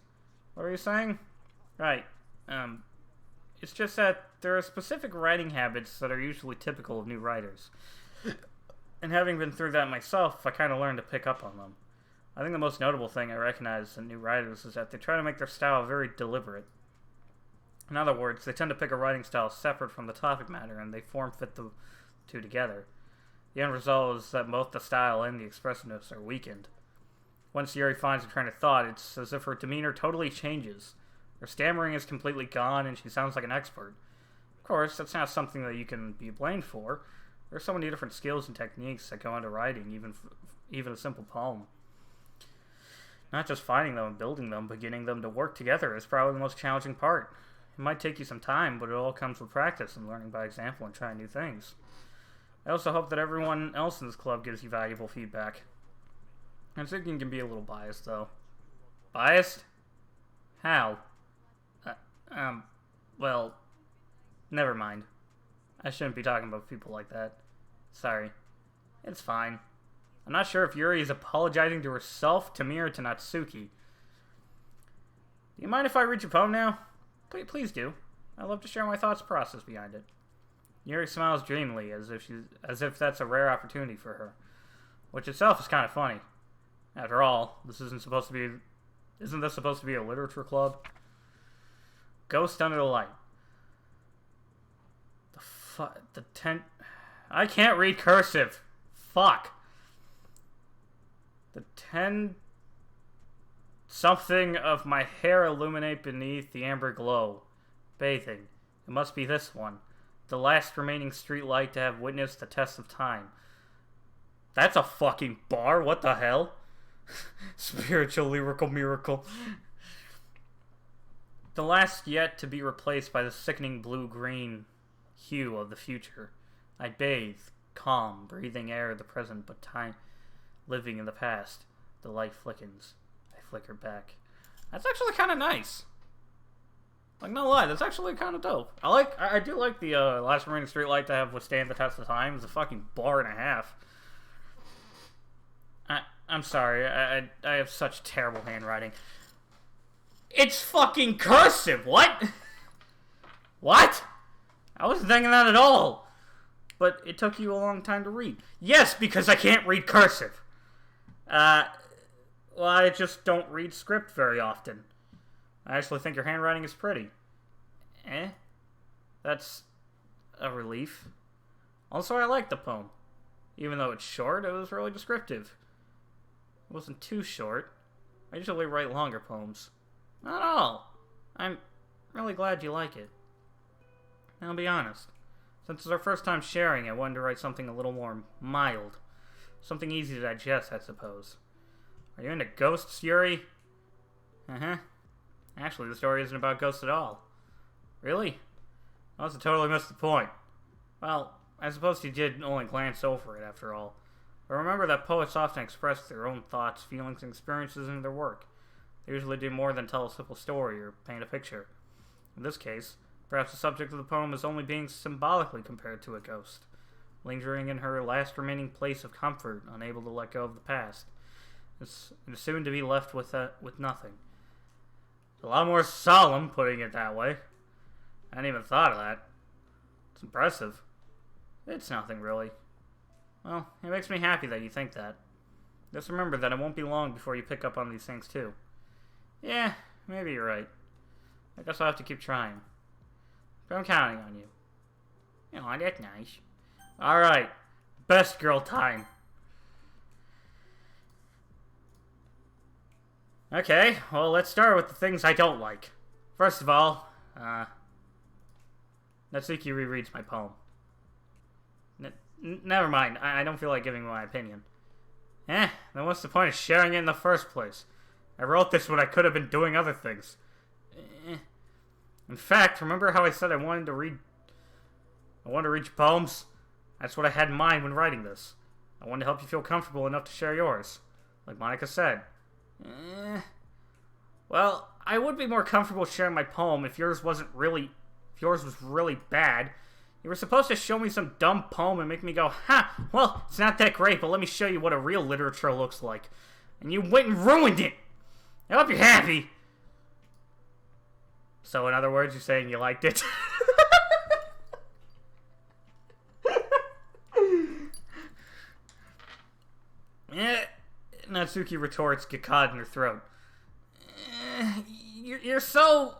Speaker 3: What were you saying? Right. It's just that there are specific writing habits that are usually typical of new writers. And having been through that myself, I kind of learned to pick up on them. I think the most notable thing I recognize in new writers is that they try to make their style very deliberate. In other words, they tend to pick a writing style separate from the topic matter, and they form-fit the two together. The end result is that both the style and the expressiveness are weakened. Once Yuri finds a train of thought, it's as if her demeanor totally changes. Her stammering is completely gone, and she sounds like an expert. Of course, that's not something that you can be blamed for. There are so many different skills and techniques that go into writing, even a simple poem. Not just finding them and building them, but getting them to work together is probably the most challenging part. It might take you some time, but it all comes with practice and learning by example and trying new things. I also hope that everyone else in this club gives you valuable feedback. I'm thinking you can be a little biased, though. Biased? How? Well, never mind. I shouldn't be talking about people like that. Sorry. It's fine. I'm not sure if Yuri is apologizing to herself, to me, or to Natsuki. Do you mind if I read your poem now? Please do. I'd love to share my thoughts and process behind it. Yuri smiles dreamily, as if that's a rare opportunity for her, which itself is kind of funny. After all, isn't this supposed to be a literature club? Ghost Under the Light. I can't read cursive. Fuck. The 10 something of my hair illuminate beneath the amber glow. Bathing. It must be this one. The last remaining street light to have witnessed the test of time. That's a fucking bar. What the hell? Spiritual lyrical miracle. The last yet to be replaced by the sickening blue-green hue of the future. I bathe, calm, breathing air of the present, but time living in the past. The light flickens. I flicker back. That's actually kind of nice. Like, no lie, that's actually kind of dope. I do like the last remaining street light to have withstand the test of time. It's a fucking bar and a half. I'm sorry, I have such terrible handwriting. It's fucking cursive! What? What? I wasn't thinking that at all. But it took you a long time to read. Yes, because I can't read cursive. Well, I just don't read script very often. I actually think your handwriting is pretty. That's a relief. Also, I like the poem. Even though it's short, it was really descriptive. It wasn't too short. I usually write longer poems. Not at all. I'm really glad you like it. I'll be honest. Since it's our first time sharing, I wanted to write something a little more mild. Something easy to digest, I suppose. Are you into ghosts, Yuri? Uh-huh. Actually, the story isn't about ghosts at all. Really? I must have totally missed the point. Well, I suppose you did only glance over it, after all. But remember that poets often express their own thoughts, feelings, and experiences in their work. They usually do more than tell a simple story or paint a picture. In this case, perhaps the subject of the poem is only being symbolically compared to a ghost, lingering in her last remaining place of comfort, unable to let go of the past, and soon to be left with nothing. It's a lot more solemn, putting it that way. I hadn't even thought of that. It's impressive. It's nothing, really. Well, it makes me happy that you think that. Just remember that it won't be long before you pick up on these things, too. Yeah, maybe you're right. I guess I'll have to keep trying. But I'm counting on you. Oh, that's nice. Alright, best girl time. Okay, well, let's start with the things I don't like. First of all, Natsuki rereads my poem. Never mind, I don't feel like giving my opinion. Then what's the point of sharing it in the first place? I wrote this when I could have been doing other things. In fact, remember how I said I wanted to read your poems? That's what I had in mind when writing this. I wanted to help you feel comfortable enough to share yours. Like Monica said. Well, I would be more comfortable sharing my poem if yours was really bad. You were supposed to show me some dumb poem and make me go, ha, well, it's not that great, but let me show you what a real literature looks like. And you went and ruined it! I hope you're happy! So, in other words, you're saying you liked it? Natsuki retorts, get caught in her throat. You're so...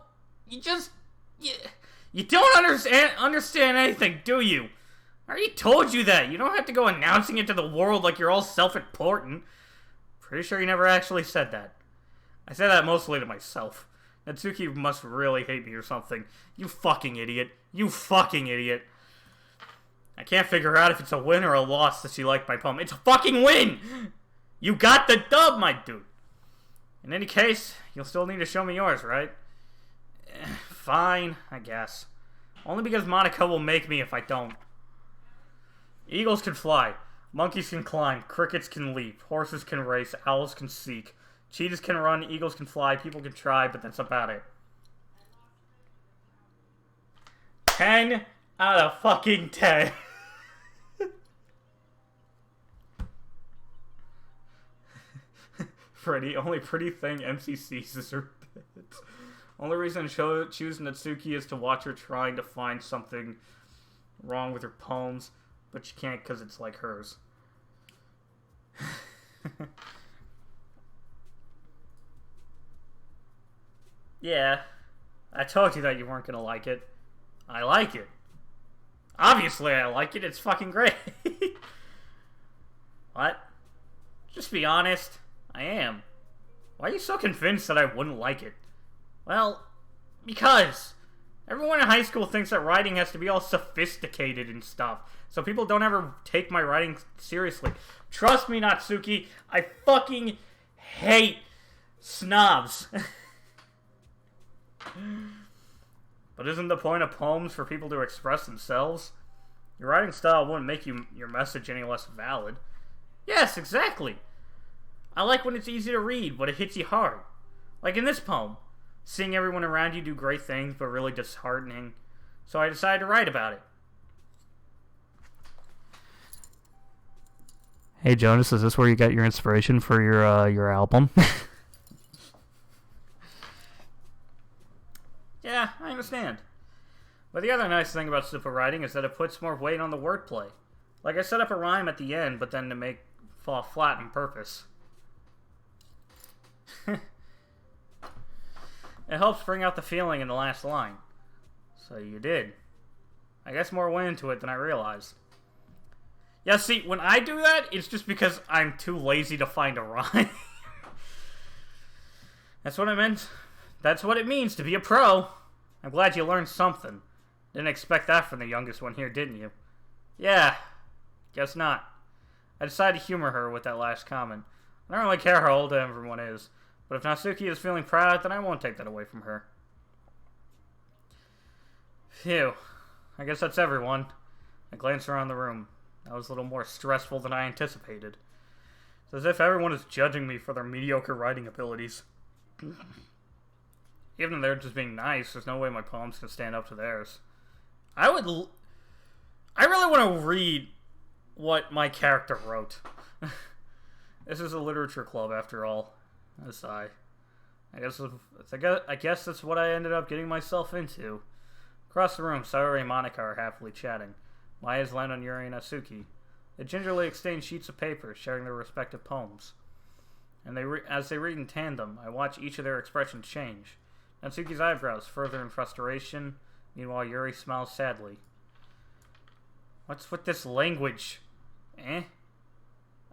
Speaker 3: You don't understand anything, do you? I already told you that. You don't have to go announcing it to the world like you're all self-important. Pretty sure you never actually said that. I said that mostly to myself. Natsuki must really hate me or something. You fucking idiot. You fucking idiot. I can't figure out if it's a win or a loss that she liked my poem. It's a fucking win! You got the dub, my dude. In any case, you'll still need to show me yours, right? Fine, I guess. Only because Monica will make me if I don't. Eagles can fly. Monkeys can climb. Crickets can leap. Horses can race. Owls can seek. Cheetahs can run. Eagles can fly. People can try, but that's about it. 10 out of fucking 10. Only pretty thing MCCs is her bits. Only reason I choose Natsuki is to watch her trying to find something wrong with her poems, but she can't because it's like hers. Yeah, I told you that you weren't gonna like it. I like it. Obviously I like it, it's fucking great. What? Just be honest. I am. Why are you so convinced that I wouldn't like it? Well, because everyone in high school thinks that writing has to be all sophisticated and stuff, so people don't ever take my writing seriously. Trust me, Natsuki, I fucking hate snobs. But isn't the point of poems for people to express themselves? Your writing style wouldn't make your message any less valid. Yes, exactly. I like when it's easy to read, but it hits you hard. Like in this poem. Seeing everyone around you do great things, but really disheartening. So I decided to write about it. Hey Jonas, is this where you got your inspiration for your album? Yeah, I understand. But the other nice thing about simple writing is that it puts more weight on the wordplay. Like I set up a rhyme at the end, but then to make fall flat on purpose. It helps bring out the feeling in the last line. So you did. I guess more went into it than I realized. Yeah, see, when I do that, it's just because I'm too lazy to find a rhyme. That's what I meant. That's what it means to be a pro. I'm glad you learned something. Didn't expect that from the youngest one here, didn't you? Yeah, guess not. I decided to humor her with that last comment. I don't really care how old everyone is, but if Natsuki is feeling proud, then I won't take that away from her. Phew. I guess that's everyone. I glanced around the room. That was a little more stressful than I anticipated. It's as if everyone is judging me for their mediocre writing abilities. Even if they're just being nice, there's no way my poems can stand up to theirs. I really want to read what my character wrote. This is a literature club, after all. A sigh. I guess that's what I ended up getting myself into. Across the room, Sayori and Monica are happily chatting. My eyes land on Yuri and Natsuki. They gingerly exchange sheets of paper, sharing their respective poems. And as they read in tandem, I watch each of their expressions change. Natsuki's eyebrows further in frustration. Meanwhile, Yuri smiles sadly. What's with this language? Eh?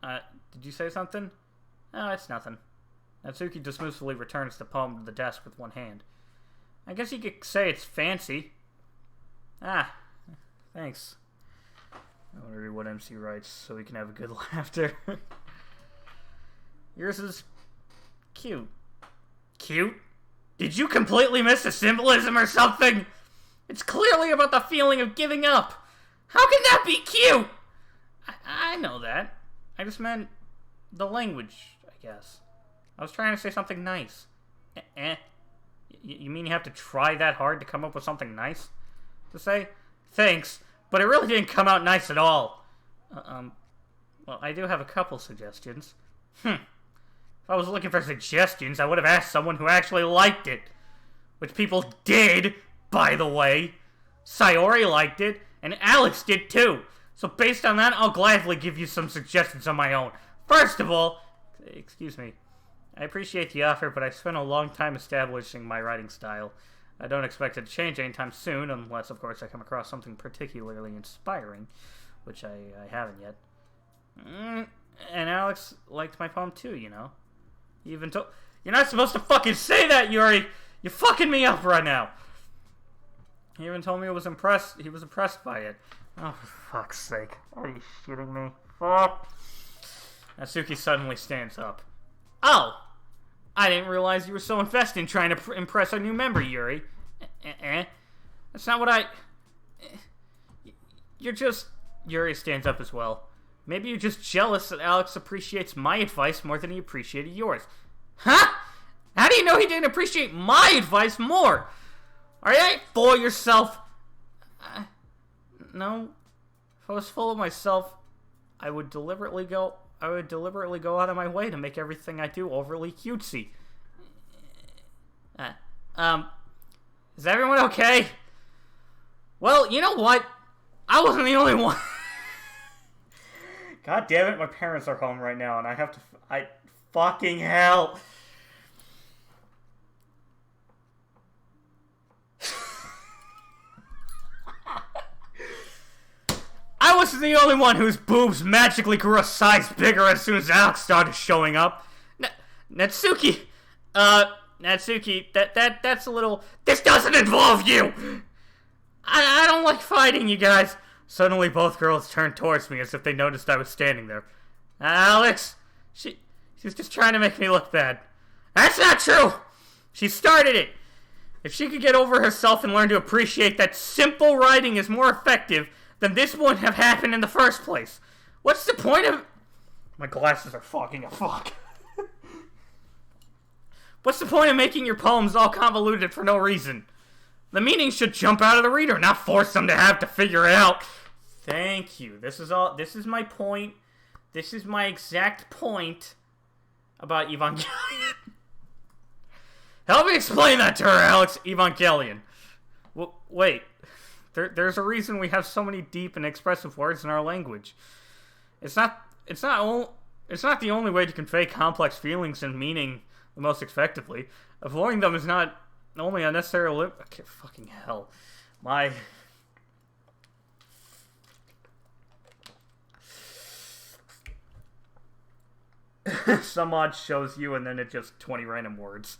Speaker 3: Did you say something? Oh, it's nothing. Natsuki dismissively returns the poem to the desk with one hand. I guess you could say it's fancy. Ah, thanks. I want to read what MC writes so we can have a good laughter. Yours is cute. Cute? Did you completely miss the symbolism or something? It's clearly about the feeling of giving up. How can that be cute? I know that. I just meant the language, I guess. I was trying to say something nice. You mean you have to try that hard to come up with something nice? To say, thanks, but it really didn't come out nice at all. Well, I do have a couple suggestions. If I was looking for suggestions, I would have asked someone who actually liked it. Which people did, by the way. Sayori liked it, and Alex did too. So based on that, I'll gladly give you some suggestions on my own. First of all, excuse me, I appreciate the offer, but I spent a long time establishing my writing style. I don't expect it to change anytime soon, unless, of course, I come across something particularly inspiring, which I haven't yet. And Alex liked my poem too, you know. You You're not supposed to fucking say that, Yuri! You're fucking me up right now! He even told me he was impressed by it. Oh, for fuck's sake. Are you shitting me? Fuck! Natsuki suddenly stands up. Oh! I didn't realize you were so invested in trying to impress our new member, Yuri. That's not what I... You're just... Yuri stands up as well. Maybe you're just jealous that Alex appreciates my advice more than he appreciated yours. Huh? How do you know he didn't appreciate my advice more? Are you full of yourself? No. If I was full of myself, I would deliberately go out of my way to make everything I do overly cutesy. Is everyone okay? Well, you know what? I wasn't the only one. God damn it, my parents are home right now, and I have to... fucking hell. I wasn't the only one whose boobs magically grew a size bigger as soon as Alex started showing up. Natsuki, that's a little... This doesn't involve you! I don't like fighting, you guys. Suddenly, both girls turned towards me as if they noticed I was standing there. Alex, she's just trying to make me look bad. That's not true! She started it! If she could get over herself and learn to appreciate that simple writing is more effective, then this wouldn't have happened in the first place. What's the point of... My glasses are fogging a fuck. What's the point of making your poems all convoluted for no reason? The meaning should jump out of the reader, not force them to have to figure it out. Thank you. This is my point. This is my exact point about Evangelion. Help me explain that to her, Alex. Evangelion. Wait. There's a reason we have so many deep and expressive words in our language. It's not the only way to convey complex feelings and meaning the most effectively. Avoiding them is not only unnecessary. Okay, fucking hell. My... Some odd shows you, and then it just 20 random words.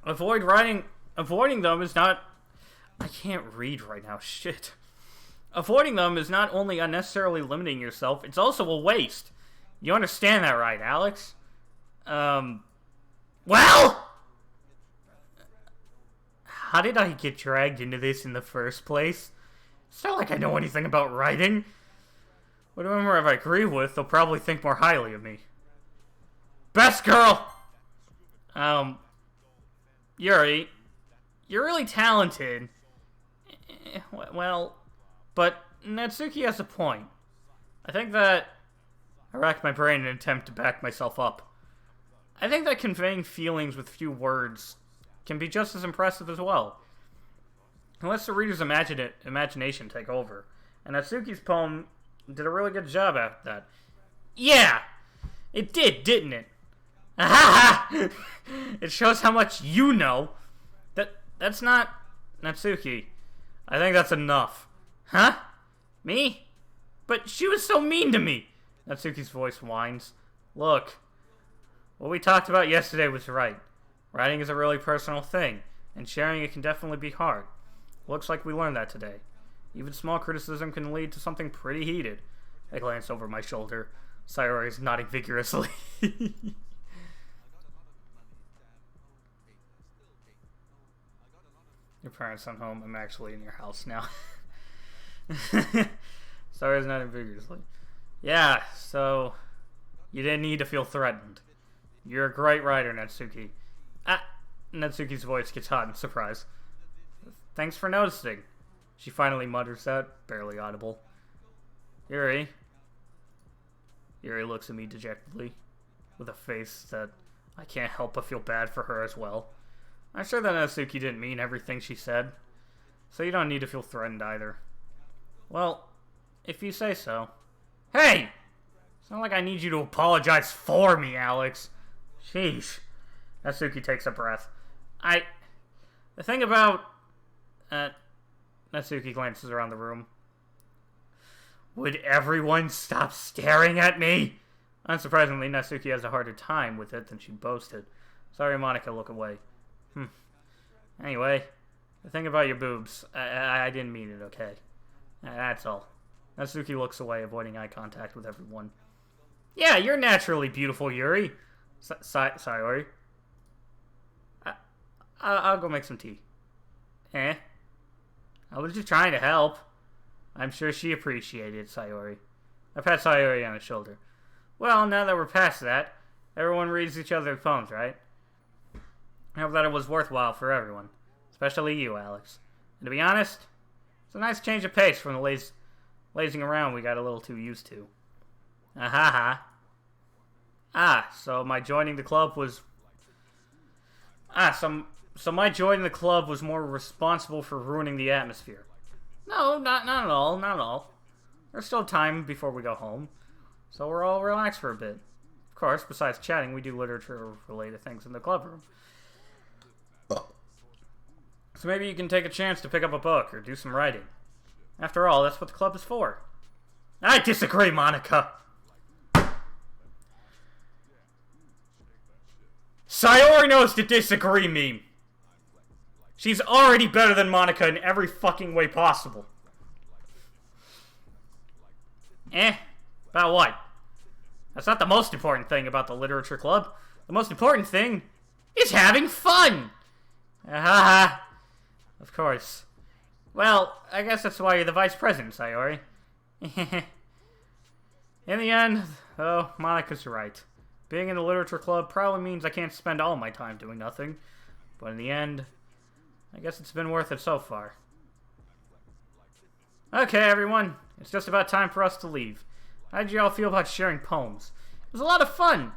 Speaker 3: Avoiding them is not... I can't read right now, shit. Avoiding them is not only unnecessarily limiting yourself, it's also a waste. You understand that, right, Alex? Well! How did I get dragged into this in the first place? It's not like I know anything about writing. Whatever I agree with, they'll probably think more highly of me. Best girl! Yuri, you're really talented. Well, but Natsuki has a point. I think that... I racked my brain in an attempt to back myself up. I think that conveying feelings with few words can be just as impressive as well. Unless the reader's imagination take over. And Natsuki's poem did a really good job at that. Yeah! It did, didn't it? Ahaha! It shows how much you know. That's not... Natsuki. I think that's enough. Huh? Me? But she was so mean to me! Natsuki's voice whines. Look. What we talked about yesterday was right. Writing is a really personal thing, and sharing it can definitely be hard. Looks like we learned that today. Even small criticism can lead to something pretty heated. I glance over my shoulder. Sayori is nodding vigorously. Your parents aren't home. I'm actually in your house now. Sayori's nodding vigorously. Yeah, so... You didn't need to feel threatened. You're a great writer, Natsuki. Natsuki's voice gets hot in surprise. Thanks for noticing. She finally mutters that, barely audible. Yuri. Yuri looks at me dejectedly, with a face that I can't help but feel bad for her as well. I'm sure that Natsuki didn't mean everything she said, so you don't need to feel threatened either. Well, if you say so. Hey! It's not like I need you to apologize for me, Alex. Sheesh. Natsuki takes a breath. The thing about... Natsuki glances around the room. Would everyone stop staring at me? Unsurprisingly, Natsuki has a harder time with it than she boasted. Sorry, Monica, look away. Anyway, the thing about your boobs, I didn't mean it, okay? That's all. Natsuki looks away, avoiding eye contact with everyone. Yeah, you're naturally beautiful, Yuri. Sayori. I'll go make some tea. I was just trying to help. I'm sure she appreciated Sayori. I pat Sayori on the shoulder. Well, now that we're past that, everyone reads each other's poems, right? I hope that it was worthwhile for everyone. Especially you, Alex. And to be honest, it's a nice change of pace from the lazing around we got a little too used to. So my joining the club was... So my joining the club was more responsible for ruining the atmosphere. No, not at all, not at all. There's still time before we go home, so we're all relaxed for a bit. Of course, besides chatting, we do literature-related things in the club room. So maybe you can take a chance to pick up a book or do some writing. After all, that's what the club is for. I disagree, Monica! Sayori knows to disagree meme. She's already better than Monica in every fucking way possible. About what? That's not the most important thing about the literature club. The most important thing is having fun! Of course. Well, I guess that's why you're the vice president, Sayori. In the end, though, Monica's right. Being in the literature club probably means I can't spend all my time doing nothing. But in the end, I guess it's been worth it so far. Okay, everyone. It's just about time for us to leave. How did you all feel about sharing poems? It was a lot of fun.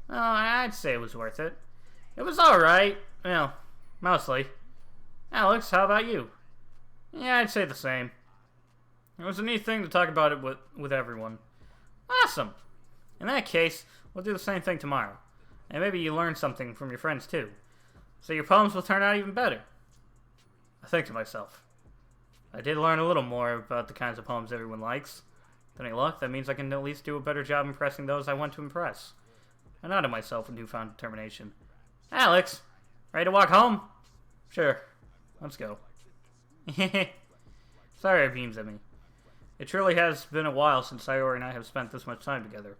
Speaker 3: Oh, I'd say it was worth it. It was alright. Well, mostly. Alex, how about you? Yeah, I'd say the same. It was a neat thing to talk about it with everyone. Awesome. In that case, we'll do the same thing tomorrow. And maybe you learn something from your friends too. So your poems will turn out even better. I think to myself, I did learn a little more about the kinds of poems everyone likes. With any luck, that means I can at least do a better job impressing those I want to impress. I nodded myself with newfound determination. Alex, ready to walk home? Sure. Let's go. Sayori beams at me. It truly has been a while since Sayori and I have spent this much time together.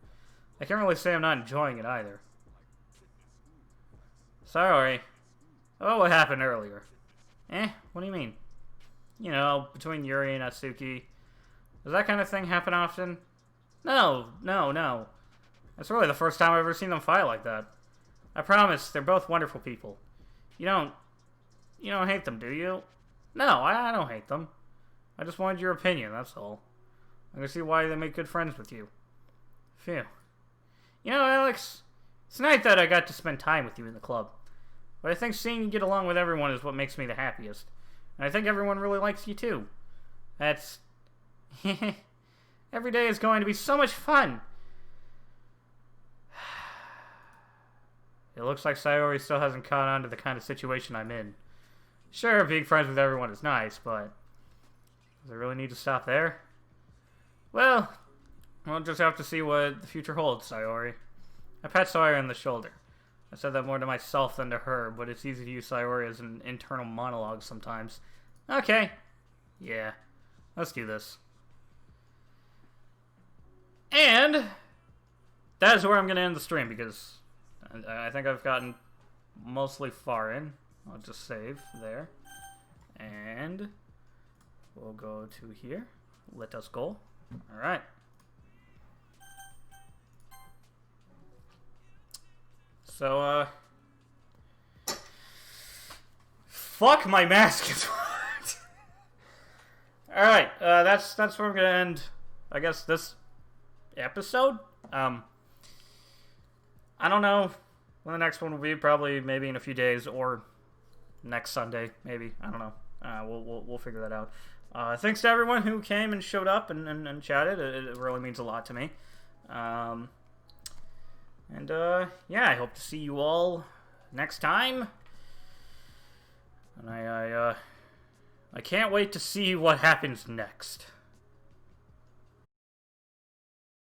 Speaker 3: I can't really say I'm not enjoying it either. Sayori. Oh, what happened earlier? What do you mean? You know, between Yuri and Natsuki. Does that kind of thing happen often? No. That's really the first time I've ever seen them fight like that. I promise, they're both wonderful people. You don't hate them, do you? No, I don't hate them. I just wanted your opinion, that's all. I can see why they make good friends with you. Phew. You know, Alex, it's nice that I got to spend time with you in the club. But I think seeing you get along with everyone is what makes me the happiest. And I think everyone really likes you too. That's... Every day is going to be so much fun. It looks like Sayori still hasn't caught on to the kind of situation I'm in. Sure, being friends with everyone is nice, but... Does it really need to stop there? Well, we'll just have to see what the future holds, Sayori. I pat Sayori on the shoulder. I said that more to myself than to her, but it's easy to use Sayori as an internal monologue sometimes. Okay. Yeah. Let's do this. And that is where I'm going to end the stream, because I think I've gotten mostly far in. I'll just save there. And we'll go to here. Let us go. Alright. So, fuck, my mask is hard. Alright, that's where I'm gonna end, I guess, this episode. I don't know when the next one will be, probably maybe in a few days, or next Sunday, maybe, I don't know. We'll figure that out. Thanks to everyone who came and showed up and chatted. It really means a lot to me. Yeah, I hope to see you all next time. And I can't wait to see what happens next.